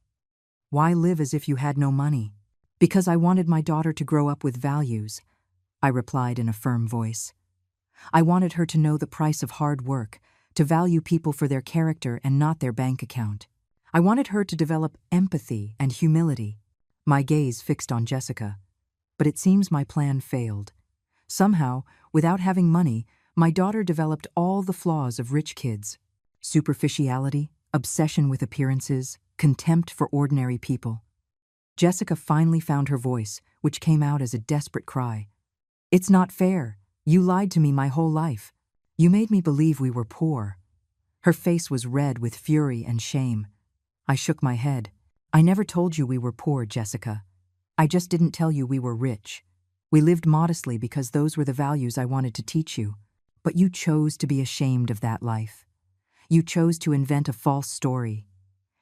Why live as if you had no money? Because I wanted my daughter to grow up with values, I replied in a firm voice. I wanted her to know the price of hard work, to value people for their character and not their bank account. I wanted her to develop empathy and humility. My gaze fixed on Jessica. But it seems my plan failed. Somehow, without having money, my daughter developed all the flaws of rich kids. Superficiality, obsession with appearances, contempt for ordinary people. Jessica finally found her voice, which came out as a desperate cry. It's not fair. You lied to me my whole life. You made me believe we were poor. Her face was red with fury and shame. I shook my head. I never told you we were poor, Jessica. I just didn't tell you we were rich. We lived modestly because those were the values I wanted to teach you. But you chose to be ashamed of that life. You chose to invent a false story.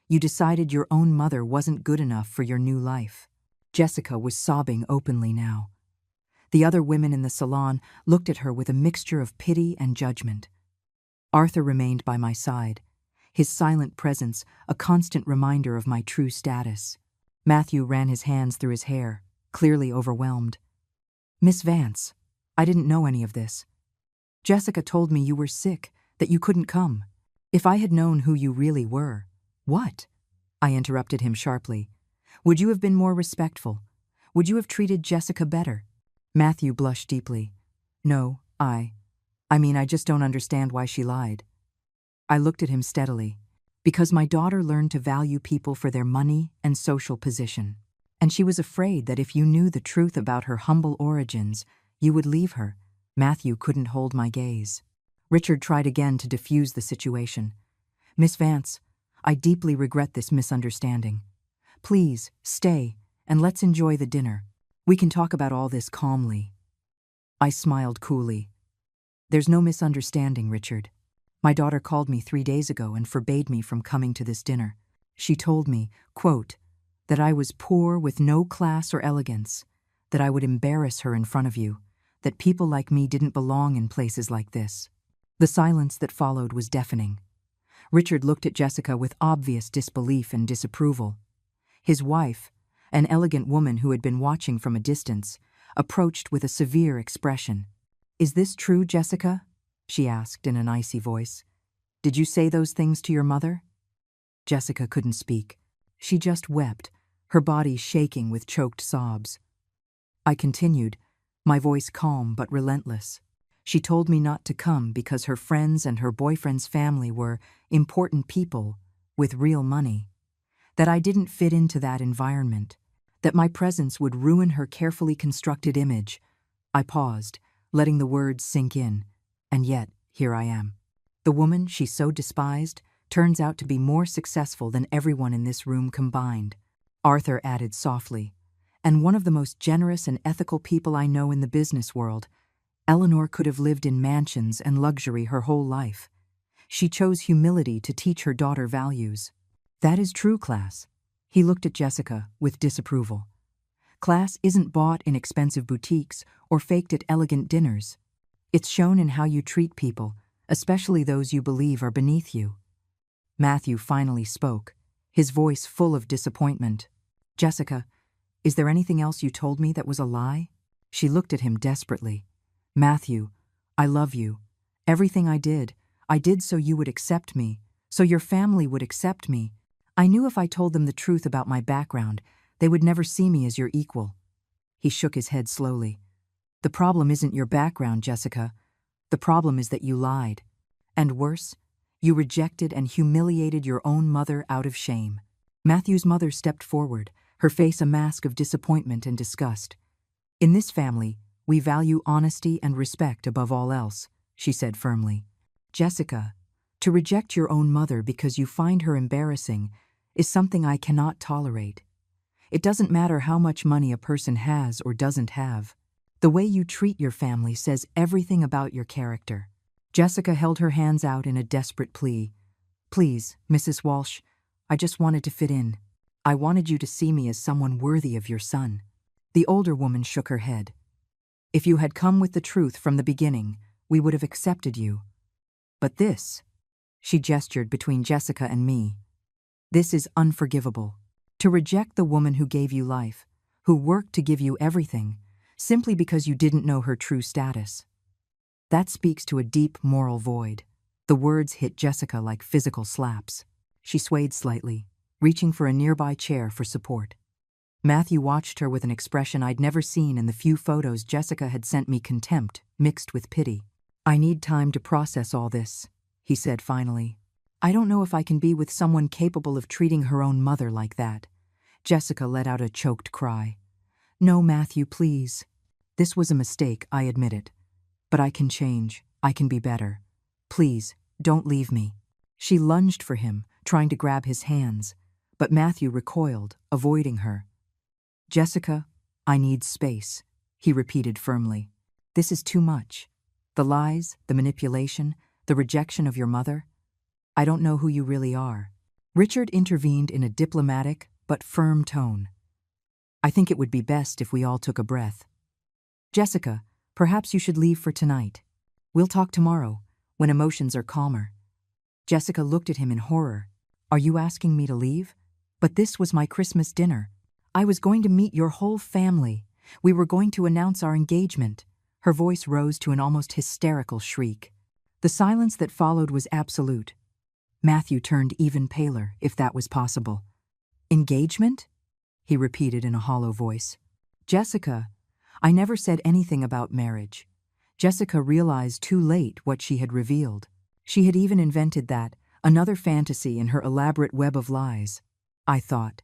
You decided your own mother wasn't good enough for your new life. Jessica was sobbing openly now. The other women in the salon looked at her with a mixture of pity and judgment. Arthur remained by my side, his silent presence a constant reminder of my true status. Matthew ran his hands through his hair, clearly overwhelmed. Miss Vance, I didn't know any of this. Jessica told me you were sick, that you couldn't come. If I had known who you really were. What? I interrupted him sharply. Would you have been more respectful? Would you have treated Jessica better? Matthew blushed deeply. No, I just don't understand why she lied. I looked at him steadily. Because my daughter learned to value people for their money and social position. And she was afraid that if you knew the truth about her humble origins, you would leave her. Matthew couldn't hold my gaze. Richard tried again to diffuse the situation. Miss Vance, I deeply regret this misunderstanding. Please, stay, and let's enjoy the dinner. We can talk about all this calmly. I smiled coolly. There's no misunderstanding, Richard. My daughter called me 3 days ago and forbade me from coming to this dinner. She told me, quote, that I was poor with no class or elegance, that I would embarrass her in front of you, that people like me didn't belong in places like this. The silence that followed was deafening. Richard looked at Jessica with obvious disbelief and disapproval. His wife, an elegant woman who had been watching from a distance, approached with a severe expression. "Is this true, Jessica?" she asked in an icy voice. "Did you say those things to your mother?" Jessica couldn't speak. She just wept, her body shaking with choked sobs. I continued, my voice calm but relentless. She told me not to come because her friends and her boyfriend's family were important people with real money, that I didn't fit into that environment, that my presence would ruin her carefully constructed image. I paused, letting the words sink in, and yet here I am. The woman she so despised turns out to be more successful than everyone in this room combined. Arthur added softly, and one of the most generous and ethical people I know in the business world. Eleanor could have lived in mansions and luxury her whole life. She chose humility to teach her daughter values. That is true, class. He looked at Jessica with disapproval. Class isn't bought in expensive boutiques or faked at elegant dinners. It's shown in how you treat people, especially those you believe are beneath you. Matthew finally spoke, his voice full of disappointment. "Jessica, is there anything else you told me that was a lie?" She looked at him desperately. "Matthew, I love you. Everything I did so you would accept me, so your family would accept me. I knew if I told them the truth about my background, they would never see me as your equal." He shook his head slowly. "The problem isn't your background, Jessica. The problem is that you lied. And worse, you rejected and humiliated your own mother out of shame." Matthew's mother stepped forward, her face a mask of disappointment and disgust. "In this family, we value honesty and respect above all else," she said firmly. "Jessica, to reject your own mother because you find her embarrassing is something I cannot tolerate. It doesn't matter how much money a person has or doesn't have. The way you treat your family says everything about your character." Jessica held her hands out in a desperate plea. "Please, Mrs. Walsh, I just wanted to fit in. I wanted you to see me as someone worthy of your son." The older woman shook her head. "If you had come with the truth from the beginning, we would have accepted you. But this," she gestured between Jessica and me, "this is unforgivable. To reject the woman who gave you life, who worked to give you everything, simply because you didn't know her true status. That speaks to a deep moral void." The words hit Jessica like physical slaps. She swayed slightly, reaching for a nearby chair for support. Matthew watched her with an expression I'd never seen in the few photos Jessica had sent me, contempt mixed with pity. "I need time to process all this," he said finally. "I don't know if I can be with someone capable of treating her own mother like that." Jessica let out a choked cry. "No, Matthew, please. This was a mistake, I admit it. But I can change. I can be better. Please, don't leave me." She lunged for him, trying to grab his hands, but Matthew recoiled, avoiding her. "Jessica, I need space," he repeated firmly. "This is too much. The lies, the manipulation, the rejection of your mother. I don't know who you really are." Richard intervened in a diplomatic but firm tone. "I think it would be best if we all took a breath. Jessica, perhaps you should leave for tonight. We'll talk tomorrow, when emotions are calmer." Jessica looked at him in horror. "Are you asking me to leave? But this was my Christmas dinner. I was going to meet your whole family. We were going to announce our engagement." Her voice rose to an almost hysterical shriek. The silence that followed was absolute. Matthew turned even paler, if that was possible. "Engagement?" he repeated in a hollow voice. "Jessica, I never said anything about marriage." Jessica realized too late what she had revealed. She had even invented that, another fantasy in her elaborate web of lies. I thought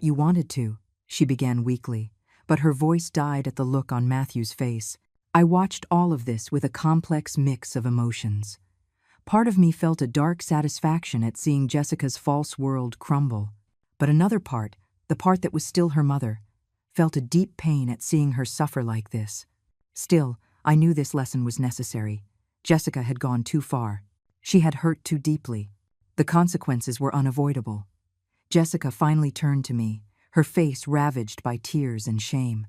you wanted to," she began weakly, but her voice died at the look on Matthew's face. I watched all of this with a complex mix of emotions. Part of me felt a dark satisfaction at seeing Jessica's false world crumble, but another part, the part that was still her mother, felt a deep pain at seeing her suffer like this. Still, I knew this lesson was necessary. Jessica had gone too far. She had hurt too deeply. The consequences were unavoidable. Jessica finally turned to me, her face ravaged by tears and shame.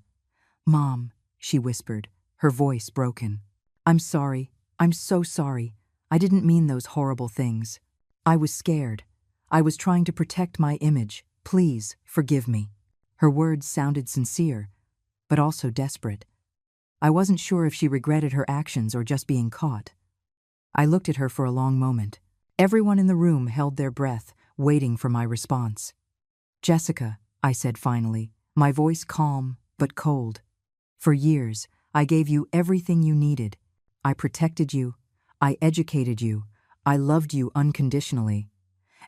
Mom, she whispered, her voice broken. I'm sorry. I'm so sorry. I didn't mean those horrible things. I was scared. I was trying to protect my image. Please, forgive me. Her words sounded sincere, but also desperate. I wasn't sure if she regretted her actions or just being caught. I looked at her for a long moment. Everyone in the room held their breath, waiting for my response. Jessica, I said finally, my voice calm but cold. For years, I gave you everything you needed. I protected you. I educated you. I loved you unconditionally.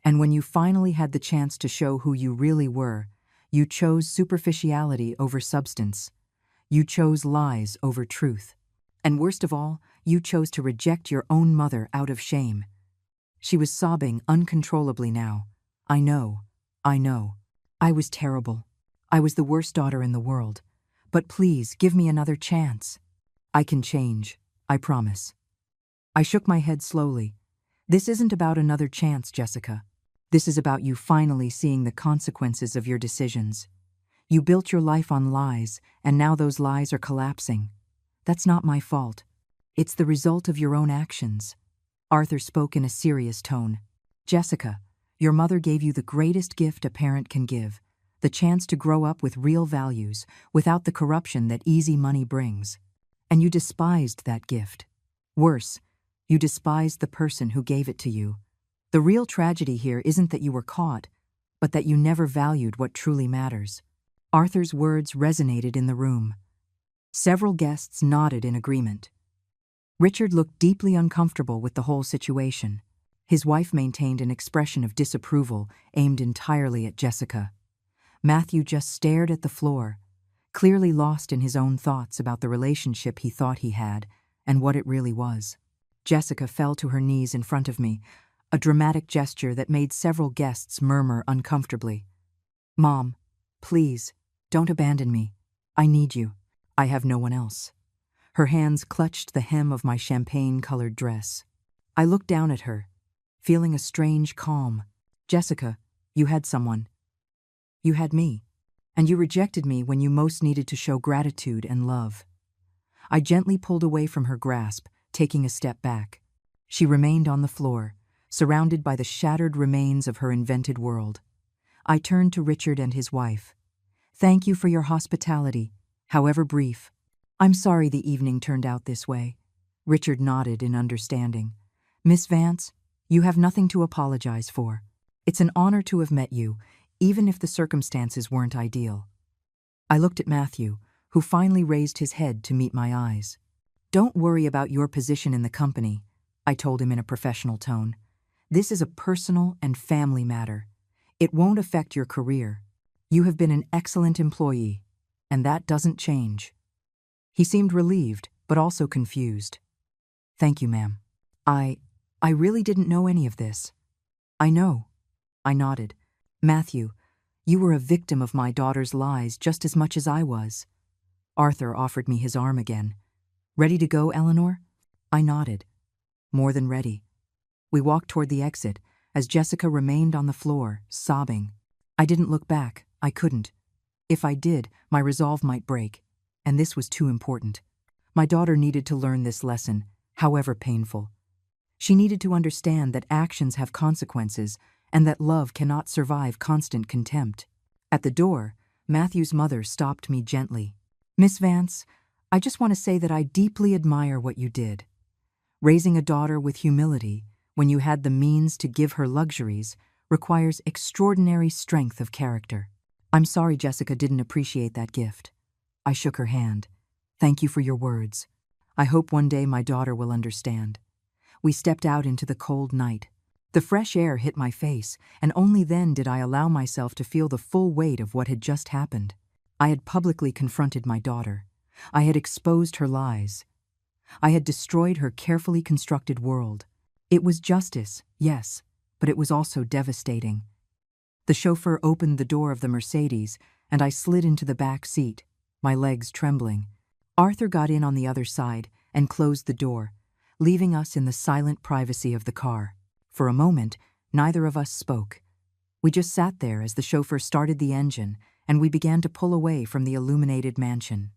And when you finally had the chance to show who you really were, you chose superficiality over substance. You chose lies over truth. And worst of all, you chose to reject your own mother out of shame. She was sobbing uncontrollably now. I know. I was terrible. I was the worst daughter in the world. But please, give me another chance. I can change. I promise. I shook my head slowly. This isn't about another chance, Jessica. This is about you finally seeing the consequences of your decisions. You built your life on lies, and now those lies are collapsing. That's not my fault. It's the result of your own actions. Arthur spoke in a serious tone. Jessica, your mother gave you the greatest gift a parent can give, the chance to grow up with real values, without the corruption that easy money brings. And you despised that gift. Worse, you despised the person who gave it to you. The real tragedy here isn't that you were caught, but that you never valued what truly matters. Arthur's words resonated in the room. Several guests nodded in agreement. Richard looked deeply uncomfortable with the whole situation. His wife maintained an expression of disapproval aimed entirely at Jessica. Matthew just stared at the floor, clearly lost in his own thoughts about the relationship he thought he had and what it really was. Jessica fell to her knees in front of me, a dramatic gesture that made several guests murmur uncomfortably. Mom, please, don't abandon me. I need you. I have no one else. Her hands clutched the hem of my champagne-colored dress. I looked down at her, feeling a strange calm. Jessica, you had someone. You had me, and you rejected me when you most needed to show gratitude and love. I gently pulled away from her grasp, taking a step back. She remained on the floor, surrounded by the shattered remains of her invented world. I turned to Richard and his wife. Thank you for your hospitality, however brief. I'm sorry the evening turned out this way. Richard nodded in understanding. Miss Vance, you have nothing to apologize for. It's an honor to have met you, even if the circumstances weren't ideal. I looked at Matthew, who finally raised his head to meet my eyes. Don't worry about your position in the company, I told him in a professional tone. This is a personal and family matter. It won't affect your career. You have been an excellent employee, and that doesn't change. He seemed relieved, but also confused. Thank you, ma'am. I really didn't know any of this. I know. I nodded. Matthew, you were a victim of my daughter's lies just as much as I was. Arthur offered me his arm again. Ready to go, Eleanor? I nodded. More than ready. We walked toward the exit, as Jessica remained on the floor, sobbing. I didn't look back. I couldn't. If I did, my resolve might break, and this was too important. My daughter needed to learn this lesson, however painful. She needed to understand that actions have consequences and that love cannot survive constant contempt. At the door, Matthew's mother stopped me gently. Miss Vance, I just want to say that I deeply admire what you did. Raising a daughter with humility, when you had the means to give her luxuries, requires extraordinary strength of character. I'm sorry Jessica didn't appreciate that gift. I shook her hand. Thank you for your words. I hope one day my daughter will understand. We stepped out into the cold night. The fresh air hit my face, and only then did I allow myself to feel the full weight of what had just happened. I had publicly confronted my daughter. I had exposed her lies. I had destroyed her carefully constructed world. It was justice, yes, but it was also devastating. The chauffeur opened the door of the Mercedes, and I slid into the back seat, my legs trembling. Arthur got in on the other side and closed the door, leaving us in the silent privacy of the car. For a moment, neither of us spoke. We just sat there as the chauffeur started the engine, and we began to pull away from the illuminated mansion.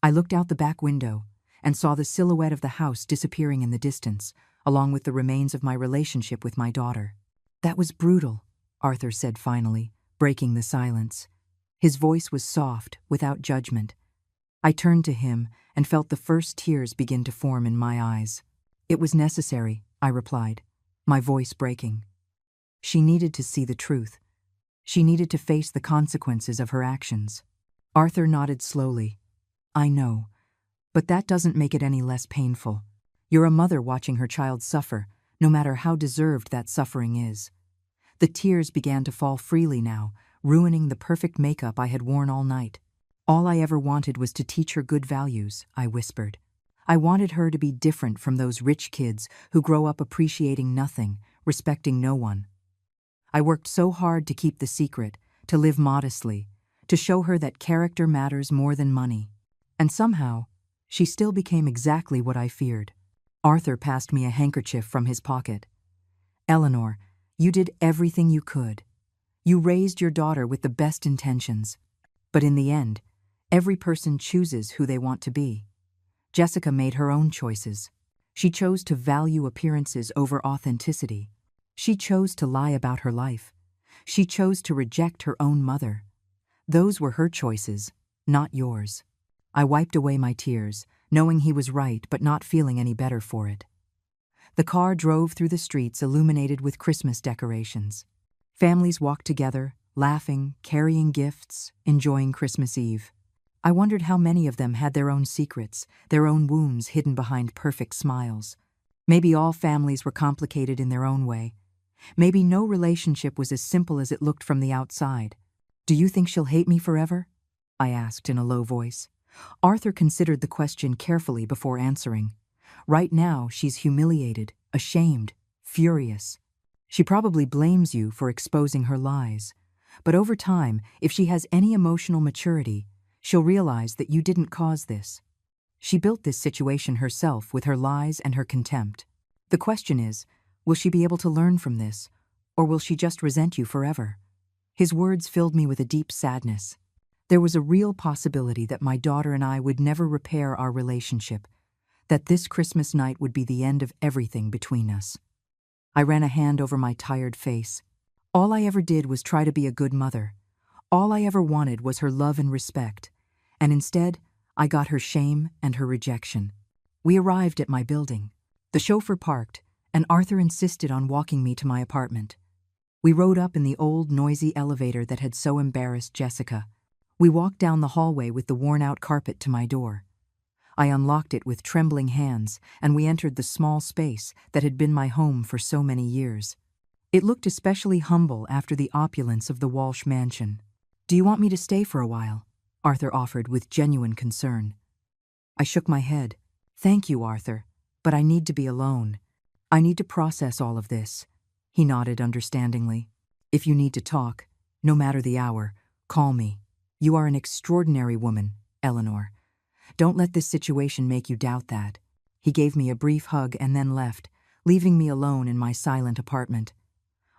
I looked out the back window and saw the silhouette of the house disappearing in the distance, along with the remains of my relationship with my daughter. "That was brutal," Arthur said finally, breaking the silence. His voice was soft, without judgment. I turned to him and felt the first tears begin to form in my eyes. "It was necessary," I replied, my voice breaking. She needed to see the truth. She needed to face the consequences of her actions. Arthur nodded slowly. "I know, but that doesn't make it any less painful. You're a mother watching her child suffer, no matter how deserved that suffering is." The tears began to fall freely now, ruining the perfect makeup I had worn all night. "All I ever wanted was to teach her good values," I whispered. "I wanted her to be different from those rich kids who grow up appreciating nothing, respecting no one. I worked so hard to keep the secret, to live modestly, to show her that character matters more than money. And somehow, she still became exactly what I feared." Arthur passed me a handkerchief from his pocket. "Eleanor, you did everything you could. You raised your daughter with the best intentions. But in the end, every person chooses who they want to be. Jessica made her own choices. She chose to value appearances over authenticity. She chose to lie about her life. She chose to reject her own mother. Those were her choices, not yours." I wiped away my tears, knowing he was right but not feeling any better for it. The car drove through the streets illuminated with Christmas decorations. Families walked together, laughing, carrying gifts, enjoying Christmas Eve. I wondered how many of them had their own secrets, their own wounds hidden behind perfect smiles. Maybe all families were complicated in their own way. Maybe no relationship was as simple as it looked from the outside. "Do you think she'll hate me forever?" I asked in a low voice. Arthur considered the question carefully before answering. "Right now, she's humiliated, ashamed, furious. She probably blames you for exposing her lies. But over time, if she has any emotional maturity, she'll realize that you didn't cause this. She built this situation herself with her lies and her contempt. The question is, will she be able to learn from this, or will she just resent you forever?" His words filled me with a deep sadness. There was a real possibility that my daughter and I would never repair our relationship, that this Christmas night would be the end of everything between us. I ran a hand over my tired face. All I ever did was try to be a good mother. All I ever wanted was her love and respect, and instead, I got her shame and her rejection. We arrived at my building. The chauffeur parked, and Arthur insisted on walking me to my apartment. We rode up in the old, noisy elevator that had so embarrassed Jessica. We walked down the hallway with the worn-out carpet to my door. I unlocked it with trembling hands, and we entered the small space that had been my home for so many years. It looked especially humble after the opulence of the Walsh mansion. "Do you want me to stay for a while?" Arthur offered with genuine concern. I shook my head. "Thank you, Arthur, but I need to be alone. I need to process all of this." He nodded understandingly. "If you need to talk, no matter the hour, call me. You are an extraordinary woman, Eleanor. Don't let this situation make you doubt that." He gave me a brief hug and then left, leaving me alone in my silent apartment.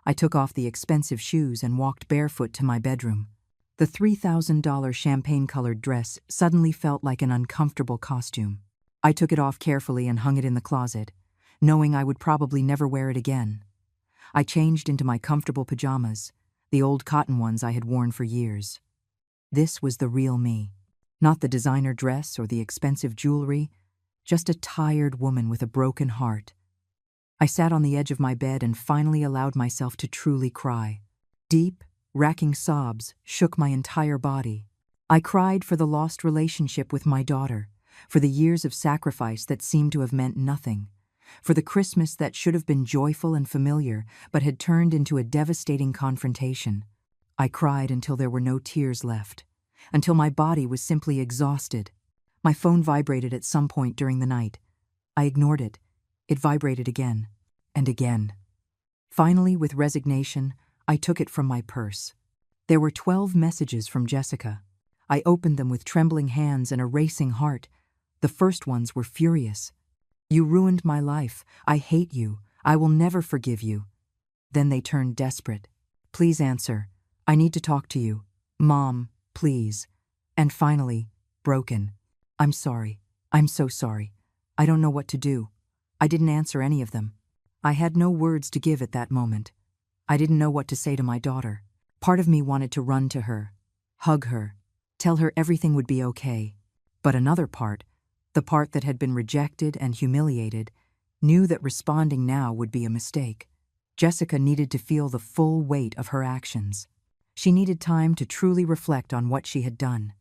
I took off the expensive shoes and walked barefoot to my bedroom. The $3,000 champagne-colored dress suddenly felt like an uncomfortable costume. I took it off carefully and hung it in the closet, knowing I would probably never wear it again. I changed into my comfortable pajamas, the old cotton ones I had worn for years. This was the real me. Not the designer dress or the expensive jewelry, just a tired woman with a broken heart. I sat on the edge of my bed and finally allowed myself to truly cry. Deep, racking sobs shook my entire body. I cried for the lost relationship with my daughter, for the years of sacrifice that seemed to have meant nothing, for the Christmas that should have been joyful and familiar but had turned into a devastating confrontation. I cried until there were no tears left, until my body was simply exhausted. My phone vibrated at some point during the night. I ignored it. It vibrated again and again. Finally, with resignation, I took it from my purse. There were 12 messages from Jessica. I opened them with trembling hands and a racing heart. The first ones were furious. "You ruined my life. I hate you. I will never forgive you." Then they turned desperate. "Please answer. I need to talk to you. Mom, please." And finally, broken. I'm sorry. I'm so sorry. I don't know what to do. I didn't answer any of them. I had no words to give at that moment. I didn't know what to say to my daughter. Part of me wanted to run to her, hug her, tell her everything would be okay. But another part, the part that had been rejected and humiliated, knew that responding now would be a mistake. Jessica needed to feel the full weight of her actions. She needed time to truly reflect on what she had done.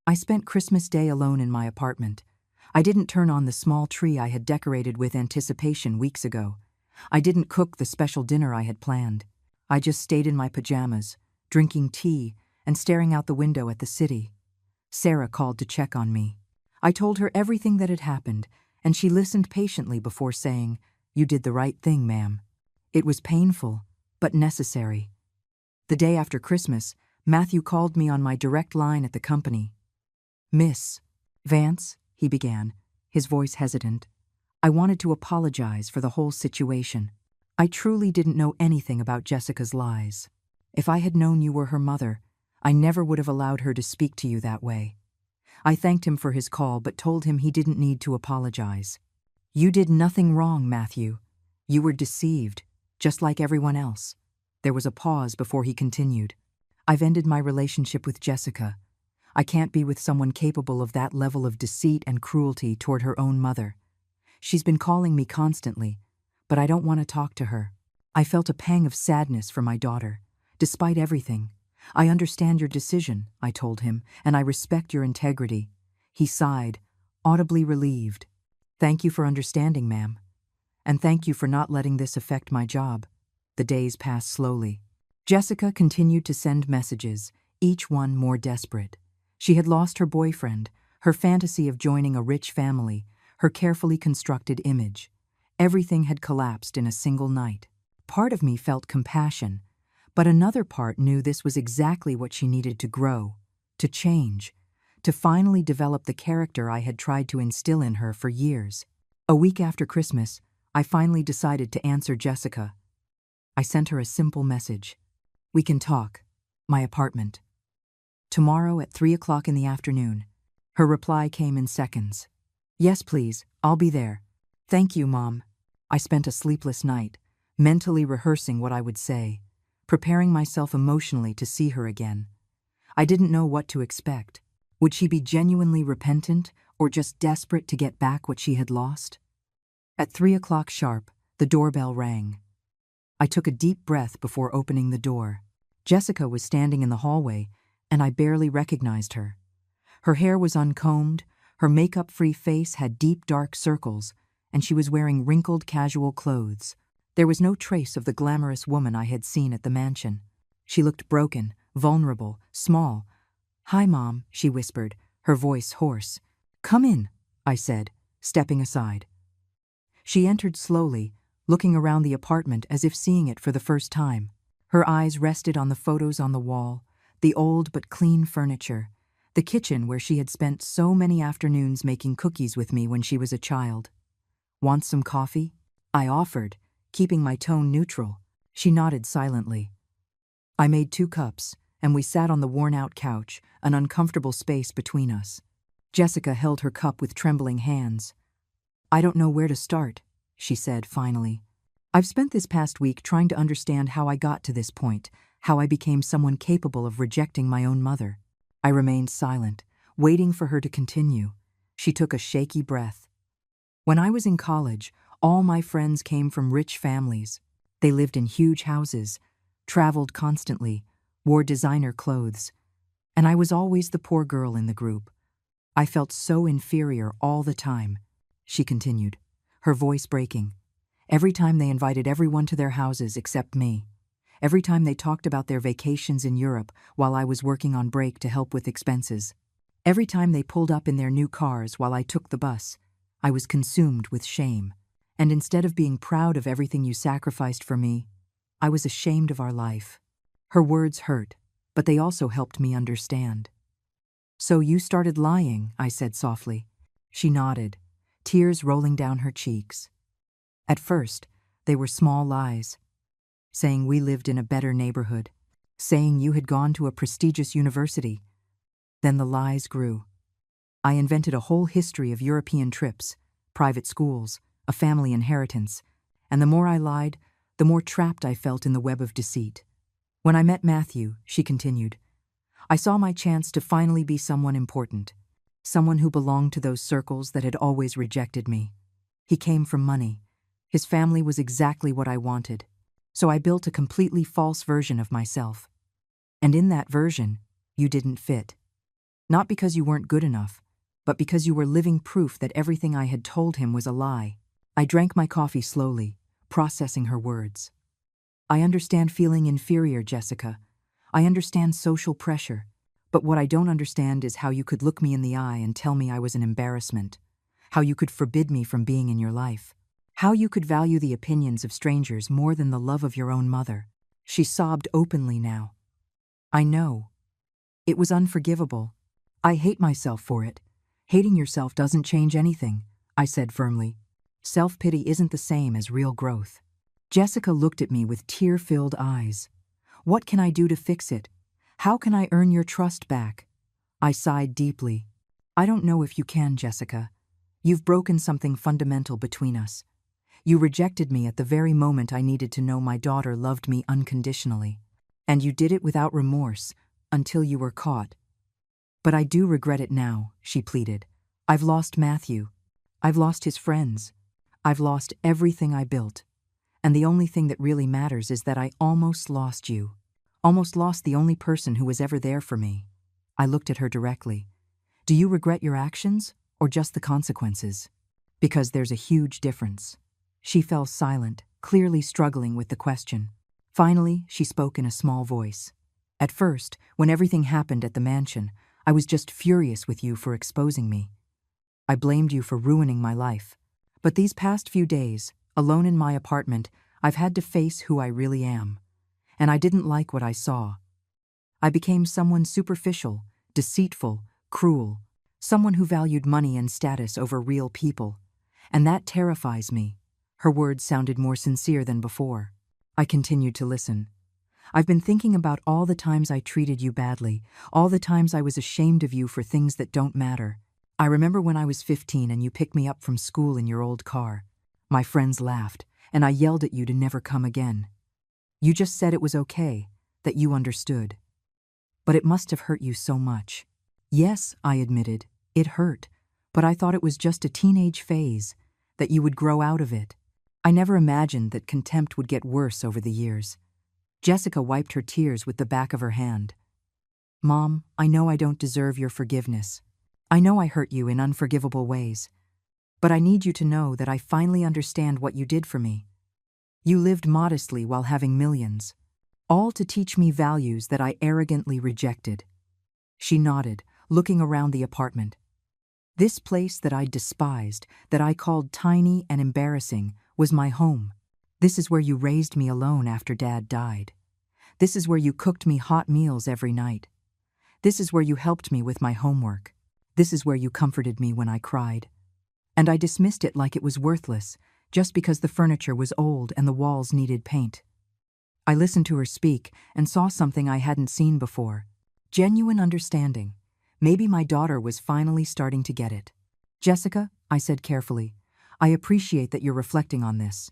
I spent Christmas Day alone in my apartment. I didn't turn on the small tree I had decorated with anticipation weeks ago. I didn't cook the special dinner I had planned. I just stayed in my pajamas, drinking tea and staring out the window at the city. Sarah called to check on me. I told her everything that had happened, and she listened patiently before saying, "You did the right thing, ma'am." It was painful, but necessary. The day after Christmas, Matthew called me on my direct line at the company. "Miss Vance," he began, his voice hesitant. "I wanted to apologize for the whole situation. I truly didn't know anything about Jessica's lies. If I had known you were her mother, I never would have allowed her to speak to you that way." I thanked him for his call but told him he didn't need to apologize. "You did nothing wrong, Matthew. You were deceived, just like everyone else." There was a pause before he continued. "I've ended my relationship with Jessica. I can't be with someone capable of that level of deceit and cruelty toward her own mother. She's been calling me constantly, but I don't want to talk to her." I felt a pang of sadness for my daughter. "Despite everything, I understand your decision," I told him, "and I respect your integrity." He sighed, audibly relieved. "Thank you for understanding, ma'am. And thank you for not letting this affect my job." The days passed slowly. Jessica continued to send messages, each one more desperate. She had lost her boyfriend, her fantasy of joining a rich family, her carefully constructed image. Everything had collapsed in a single night. Part of me felt compassion, but another part knew this was exactly what she needed to grow, to change, to finally develop the character I had tried to instill in her for years. A week after Christmas, I finally decided to answer Jessica. I sent her a simple message. "We can talk. My apartment. Tomorrow at 3 o'clock in the afternoon." Her reply came in seconds. "Yes, please. I'll be there. Thank you, Mom." I spent a sleepless night, mentally rehearsing what I would say, preparing myself emotionally to see her again. I didn't know what to expect. Would she be genuinely repentant or just desperate to get back what she had lost? At 3 o'clock sharp, the doorbell rang. I took a deep breath before opening the door. Jessica was standing in the hallway, and I barely recognized her. Her hair was uncombed, her makeup-free face had deep dark circles, and she was wearing wrinkled casual clothes. There was no trace of the glamorous woman I had seen at the mansion. She looked broken, vulnerable, small. "Hi, Mom," she whispered, her voice hoarse. "Come in," I said, stepping aside. She entered slowly, looking around the apartment as if seeing it for the first time. Her eyes rested on the photos on the wall, the old but clean furniture, the kitchen where she had spent so many afternoons making cookies with me when she was a child. "Want some coffee?" I offered, keeping my tone neutral. She nodded silently. I made 2 cups, and we sat on the worn-out couch, an uncomfortable space between us. Jessica held her cup with trembling hands. "I don't know where to start," she said finally. "I've spent this past week trying to understand how I got to this point, how I became someone capable of rejecting my own mother." I remained silent, waiting for her to continue. She took a shaky breath. "When I was in college, all my friends came from rich families. They lived in huge houses, traveled constantly, wore designer clothes. And I was always the poor girl in the group. I felt so inferior all the time," she continued, her voice breaking. "Every time they invited everyone to their houses except me. Every time they talked about their vacations in Europe while I was working on break to help with expenses. Every time they pulled up in their new cars while I took the bus, I was consumed with shame. And instead of being proud of everything you sacrificed for me, I was ashamed of our life." Her words hurt, but they also helped me understand. "So you started lying," I said softly. She nodded, tears rolling down her cheeks. "At first, they were small lies. Saying we lived in a better neighborhood, saying you had gone to a prestigious university. Then the lies grew. I invented a whole history of European trips, private schools, a family inheritance, and the more I lied, the more trapped I felt in the web of deceit. When I met Matthew, she continued, I saw my chance to finally be someone important, someone who belonged to those circles that had always rejected me. He came from money. His family was exactly what I wanted, so I built a completely false version of myself. And in that version, you didn't fit. Not because you weren't good enough, but because you were living proof that everything I had told him was a lie. I drank my coffee slowly, processing her words. I understand feeling inferior, Jessica. I understand social pressure. But what I don't understand is how you could look me in the eye and tell me I was an embarrassment. How you could forbid me from being in your life. How you could value the opinions of strangers more than the love of your own mother. She sobbed openly now. I know. It was unforgivable. I hate myself for it. Hating yourself doesn't change anything, I said firmly. Self-pity isn't the same as real growth. Jessica looked at me with tear-filled eyes. What can I do to fix it? How can I earn your trust back? I sighed deeply. I don't know if you can, Jessica. You've broken something fundamental between us. You rejected me at the very moment I needed to know my daughter loved me unconditionally. And you did it without remorse, until you were caught. But I do regret it now, she pleaded. I've lost Matthew. I've lost his friends. I've lost everything I built. And the only thing that really matters is that I almost lost you. Almost lost the only person who was ever there for me. I looked at her directly. Do you regret your actions, or just the consequences? Because there's a huge difference. She fell silent, clearly struggling with the question. Finally, she spoke in a small voice. At first, when everything happened at the mansion, I was just furious with you for exposing me. I blamed you for ruining my life. But these past few days, alone in my apartment, I've had to face who I really am. And I didn't like what I saw. I became someone superficial, deceitful, cruel, someone who valued money and status over real people. And that terrifies me. Her words sounded more sincere than before. I continued to listen. I've been thinking about all the times I treated you badly, all the times I was ashamed of you for things that don't matter. I remember when I was 15 and you picked me up from school in your old car. My friends laughed, and I yelled at you to never come again. You just said it was okay, that you understood. But it must have hurt you so much. Yes, I admitted, it hurt, but I thought it was just a teenage phase, that you would grow out of it. I never imagined that contempt would get worse over the years. Jessica wiped her tears with the back of her hand. Mom, I know I don't deserve your forgiveness. I know I hurt you in unforgivable ways. But I need you to know that I finally understand what you did for me. You lived modestly while having millions, all to teach me values that I arrogantly rejected. She nodded, looking around the apartment. This place that I despised, that I called tiny and embarrassing, was my home. This is where you raised me alone after Dad died. This is where you cooked me hot meals every night. This is where you helped me with my homework. This is where you comforted me when I cried. And I dismissed it like it was worthless, just because the furniture was old and the walls needed paint. I listened to her speak and saw something I hadn't seen before. Genuine understanding. Maybe my daughter was finally starting to get it. Jessica, I said carefully, I appreciate that you're reflecting on this.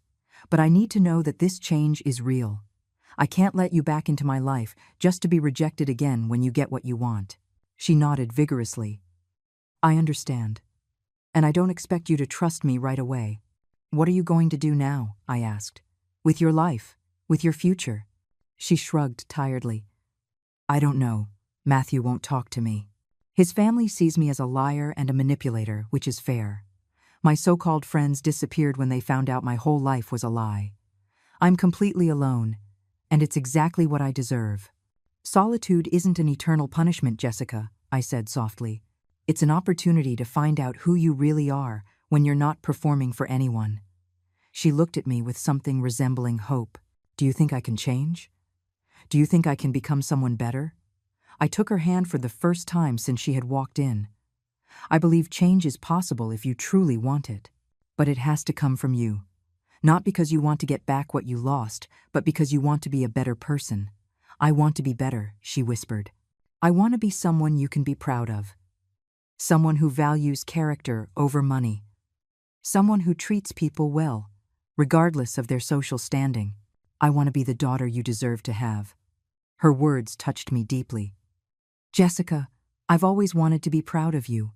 But I need to know that this change is real. I can't let you back into my life just to be rejected again when you get what you want. She nodded vigorously. I understand. And I don't expect you to trust me right away. What are you going to do now? I asked. With your life? With your future? She shrugged tiredly. I don't know. Matthew won't talk to me. His family sees me as a liar and a manipulator, which is fair. My so-called friends disappeared when they found out my whole life was a lie. I'm completely alone, and it's exactly what I deserve. Solitude isn't an eternal punishment, Jessica, I said softly. It's an opportunity to find out who you really are when you're not performing for anyone. She looked at me with something resembling hope. Do you think I can change? Do you think I can become someone better? I took her hand for the first time since she had walked in. I believe change is possible if you truly want it. But it has to come from you. Not because you want to get back what you lost, but because you want to be a better person. I want to be better, she whispered. I want to be someone you can be proud of. someone who values character over money, someone who treats people well, regardless of their social standing. I want to be the daughter you deserve to have. Her words touched me deeply. Jessica, I've always wanted to be proud of you,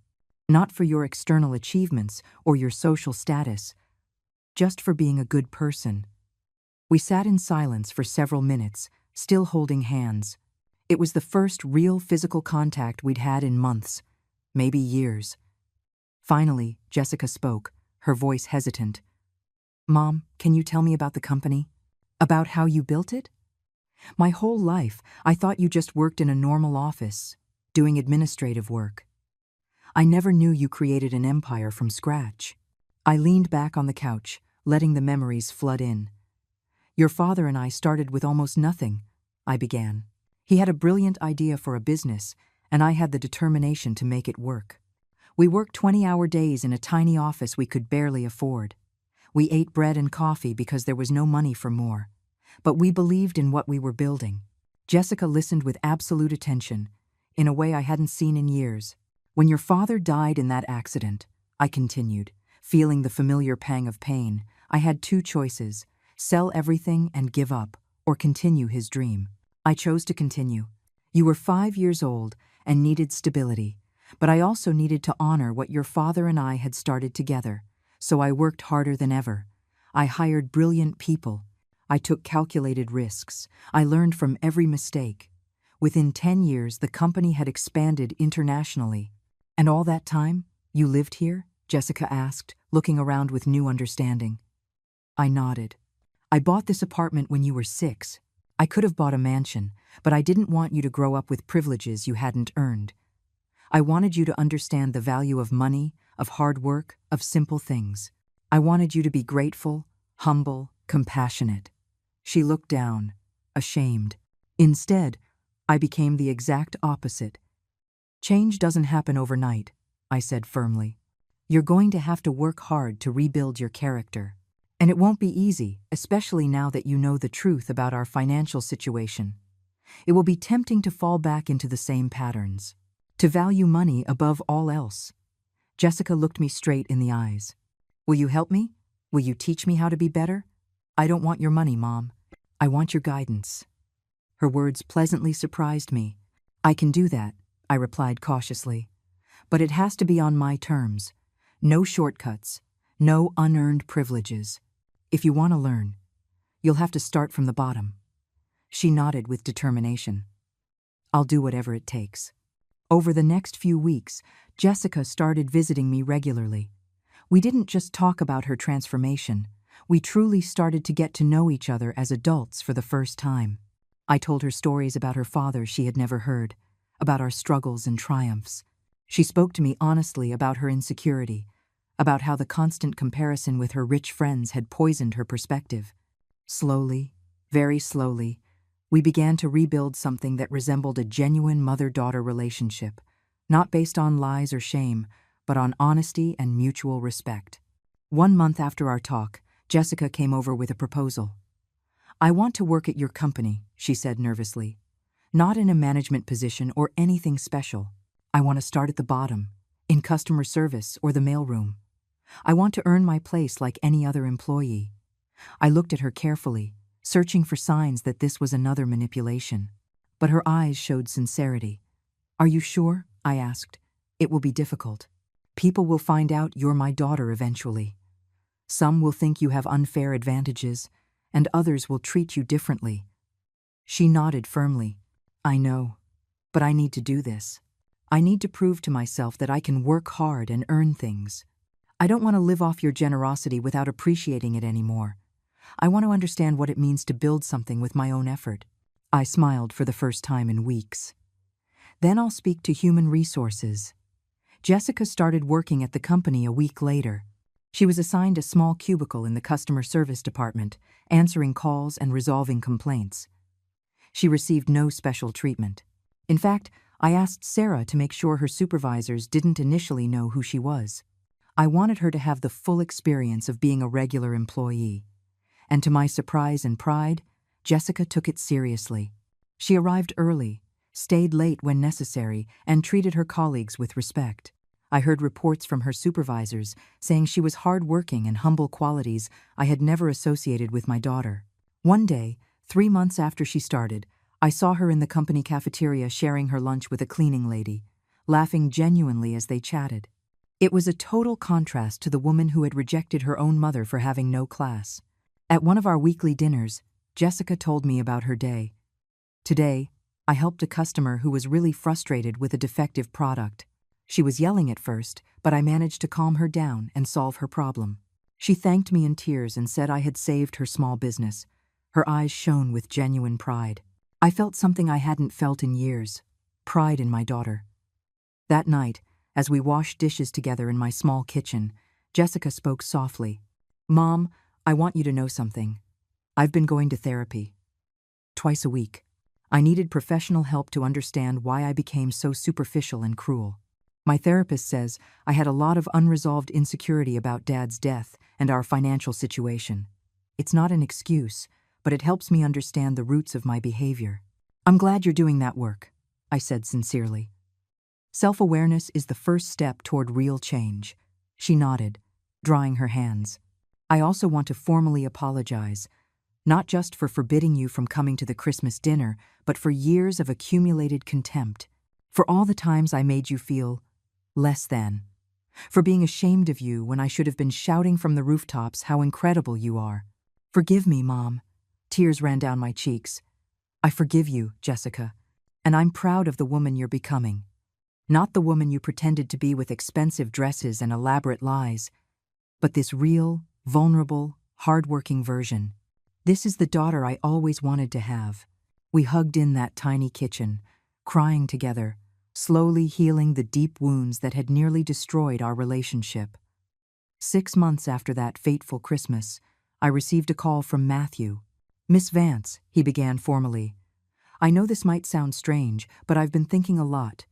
not for your external achievements or your social status, just for being a good person. We sat in silence for several minutes, still holding hands. It was the first real physical contact we'd had in months, maybe years. Finally, Jessica spoke, her voice hesitant. Mom, can you tell me about the company? About how you built it? My whole life, I thought you just worked in a normal office, doing administrative work. I never knew you created an empire from scratch. I leaned back on the couch, letting the memories flood in. Your father and I started with almost nothing, I began. He had a brilliant idea for a business, and I had the determination to make it work. We worked 20-hour days in a tiny office we could barely afford. We ate bread and coffee because there was no money for more. But we believed in what we were building. Jessica listened with absolute attention, in a way I hadn't seen in years. When your father died in that accident, I continued, feeling the familiar pang of pain, I had two choices: sell everything and give up, or continue his dream. I chose to continue. You were 5 years old and needed stability, but I also needed to honor what your father and I had started together, so I worked harder than ever. I hired brilliant people. I took calculated risks. I learned from every mistake. Within 10 years, the company had expanded internationally. And all that time, you lived here? Jessica asked, looking around with new understanding. I nodded. I bought this apartment when you were 6. I could have bought a mansion, but I didn't want you to grow up with privileges you hadn't earned. I wanted you to understand the value of money, of hard work, of simple things. I wanted you to be grateful, humble, compassionate. She looked down, ashamed. Instead, I became the exact opposite. Change doesn't happen overnight, I said firmly. You're going to have to work hard to rebuild your character. And it won't be easy, especially now that you know the truth about our financial situation. It will be tempting to fall back into the same patterns, to value money above all else. Jessica looked me straight in the eyes. Will you help me? Will you teach me how to be better? I don't want your money, Mom. I want your guidance. Her words pleasantly surprised me. I can do that, I replied cautiously. But it has to be on my terms. No shortcuts, no unearned privileges. If you want to learn, you'll have to start from the bottom. She nodded with determination. I'll do whatever it takes. Over the next few weeks, Jessica started visiting me regularly. We didn't just talk about her transformation. We truly started to get to know each other as adults for the first time. I told her stories about her father she had never heard, about our struggles and triumphs. She spoke to me honestly about her insecurity, about how the constant comparison with her rich friends had poisoned her perspective. Slowly, very slowly, we began to rebuild something that resembled a genuine mother-daughter relationship, not based on lies or shame, but on honesty and mutual respect. 1 month after our talk, Jessica came over with a proposal. I want to work at your company, she said nervously. Not in a management position or anything special. I want to start at the bottom, in customer service or the mailroom. I want to earn my place like any other employee. I looked at her carefully, searching for signs that this was another manipulation. But her eyes showed sincerity. Are you sure? I asked. It will be difficult. People will find out you're my daughter eventually. Some will think you have unfair advantages, and others will treat you differently. She nodded firmly. I know, but I need to do this. I need to prove to myself that I can work hard and earn things. I don't want to live off your generosity without appreciating it anymore. I want to understand what it means to build something with my own effort. I smiled for the first time in weeks. Then I'll speak to human resources. Jessica started working at the company a week later. She was assigned a small cubicle in the customer service department, answering calls and resolving complaints. She received no special treatment. In fact, I asked Sarah to make sure her supervisors didn't initially know who she was. I wanted her to have the full experience of being a regular employee. And to my surprise and pride, Jessica took it seriously. She arrived early, stayed late when necessary, and treated her colleagues with respect. I heard reports from her supervisors saying she was hardworking and humble qualities I had never associated with my daughter. One day, 3 months after she started, I saw her in the company cafeteria sharing her lunch with a cleaning lady, laughing genuinely as they chatted. It was a total contrast to the woman who had rejected her own mother for having no class. At one of our weekly dinners, Jessica told me about her day. Today, I helped a customer who was really frustrated with a defective product. She was yelling at first, but I managed to calm her down and solve her problem. She thanked me in tears and said I had saved her small business. Her eyes shone with genuine pride. I felt something I hadn't felt in years: pride in my daughter. That night, as we washed dishes together in my small kitchen, Jessica spoke softly. "Mom, I want you to know something. I've been going to therapy. Twice a week. I needed professional help to understand why I became so superficial and cruel. My therapist says I had a lot of unresolved insecurity about Dad's death and our financial situation. It's not an excuse, but it helps me understand the roots of my behavior." "I'm glad you're doing that work," I said sincerely. "Self-awareness is the first step toward real change." She nodded, drying her hands. "I also want to formally apologize, not just for forbidding you from coming to the Christmas dinner, but for years of accumulated contempt, for all the times I made you feel less than, for being ashamed of you when I should have been shouting from the rooftops how incredible you are. Forgive me, Mom." Tears ran down my cheeks. "I forgive you, Jessica, and I'm proud of the woman you're becoming. Not the woman you pretended to be with expensive dresses and elaborate lies, but this real, vulnerable, hardworking version. This is the daughter I always wanted to have." We hugged in that tiny kitchen, crying together, slowly healing the deep wounds that had nearly destroyed our relationship. 6 months after that fateful Christmas, I received a call from Matthew. "Miss Vance," he began formally, "I know this might sound strange, but I've been thinking a lot.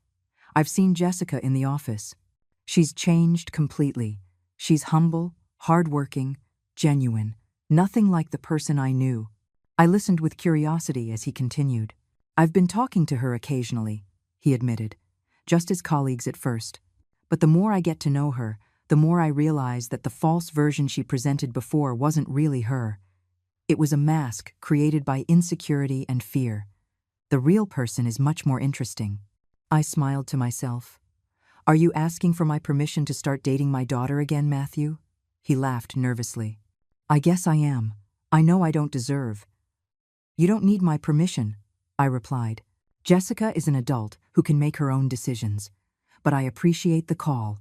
I've seen Jessica in the office. She's changed completely. She's humble, hardworking, genuine, nothing like the person I knew." I listened with curiosity as he continued. "I've been talking to her occasionally," he admitted, "just as colleagues at first. But the more I get to know her, the more I realize that the false version she presented before wasn't really her. It was a mask created by insecurity and fear. The real person is much more interesting." I smiled to myself. "Are you asking for my permission to start dating my daughter again, Matthew?" He laughed nervously. "I guess I am. I know I don't deserve." "You don't need my permission," I replied. "Jessica is an adult who can make her own decisions. But I appreciate the call.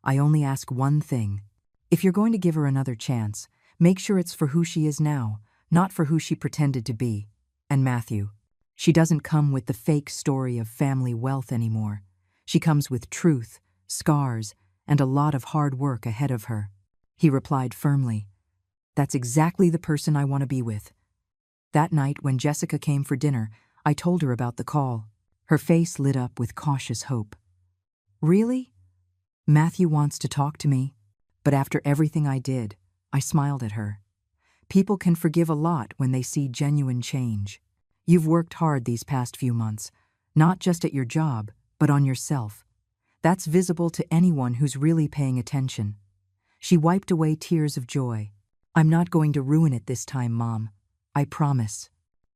I only ask one thing. If you're going to give her another chance, make sure it's for who she is now, not for who she pretended to be. And Matthew, she doesn't come with the fake story of family wealth anymore. She comes with truth, scars, and a lot of hard work ahead of her." He replied firmly. "That's exactly the person I want to be with." That night, when Jessica came for dinner, I told her about the call. Her face lit up with cautious hope. "Really? Matthew wants to talk to me?" But after everything I did, I smiled at her. People can forgive a lot when they see genuine change. You've worked hard these past few months, not just at your job, but on yourself. That's visible to anyone who's really paying attention. She wiped away tears of joy. "I'm not going to ruin it this time, Mom. I promise."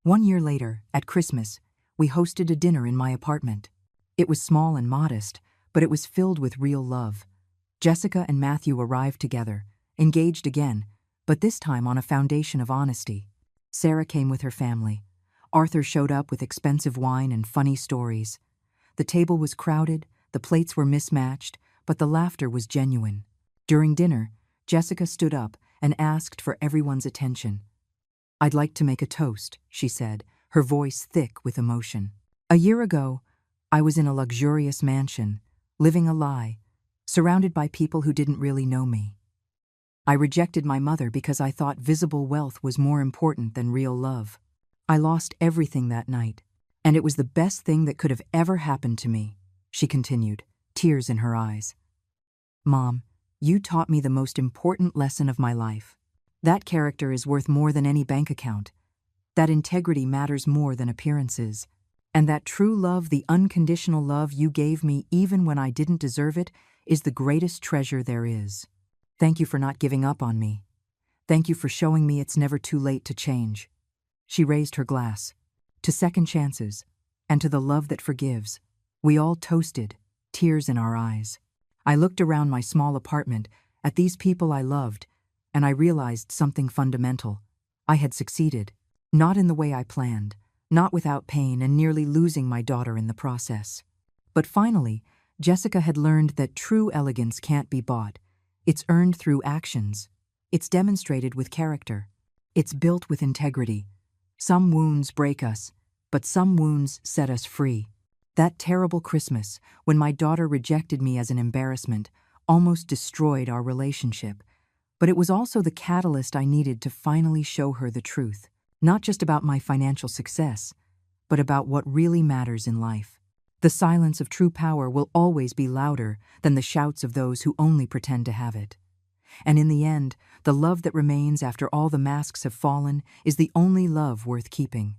1 year later, at Christmas, we hosted a dinner in my apartment. It was small and modest, but it was filled with real love. Jessica and Matthew arrived together, engaged again, but this time on a foundation of honesty. Sarah came with her family. Arthur showed up with expensive wine and funny stories. The table was crowded, the plates were mismatched, but the laughter was genuine. During dinner, Jessica stood up and asked for everyone's attention. "I'd like to make a toast," she said, her voice thick with emotion. "A year ago, I was in a luxurious mansion, living a lie, surrounded by people who didn't really know me. I rejected my mother because I thought visible wealth was more important than real love. I lost everything that night, and it was the best thing that could have ever happened to me," she continued, tears in her eyes. "Mom, you taught me the most important lesson of my life. That character is worth more than any bank account. That integrity matters more than appearances. And that true love, the unconditional love you gave me even when I didn't deserve it, is the greatest treasure there is. Thank you for not giving up on me. Thank you for showing me it's never too late to change." She raised her glass. To second chances, and to the love that forgives. We all toasted, tears in our eyes. I looked around my small apartment, at these people I loved, and I realized something fundamental. I had succeeded. Not in the way I planned, not without pain and nearly losing my daughter in the process. But finally, Jessica had learned that true elegance can't be bought. It's earned through actions. It's demonstrated with character. It's built with integrity. Some wounds break us, but some wounds set us free. That terrible Christmas, when my daughter rejected me as an embarrassment, almost destroyed our relationship. But it was also the catalyst I needed to finally show her the truth. Not just about my financial success, but about what really matters in life. The silence of true power will always be louder than the shouts of those who only pretend to have it. And in the end, the love that remains after all the masks have fallen is the only love worth keeping.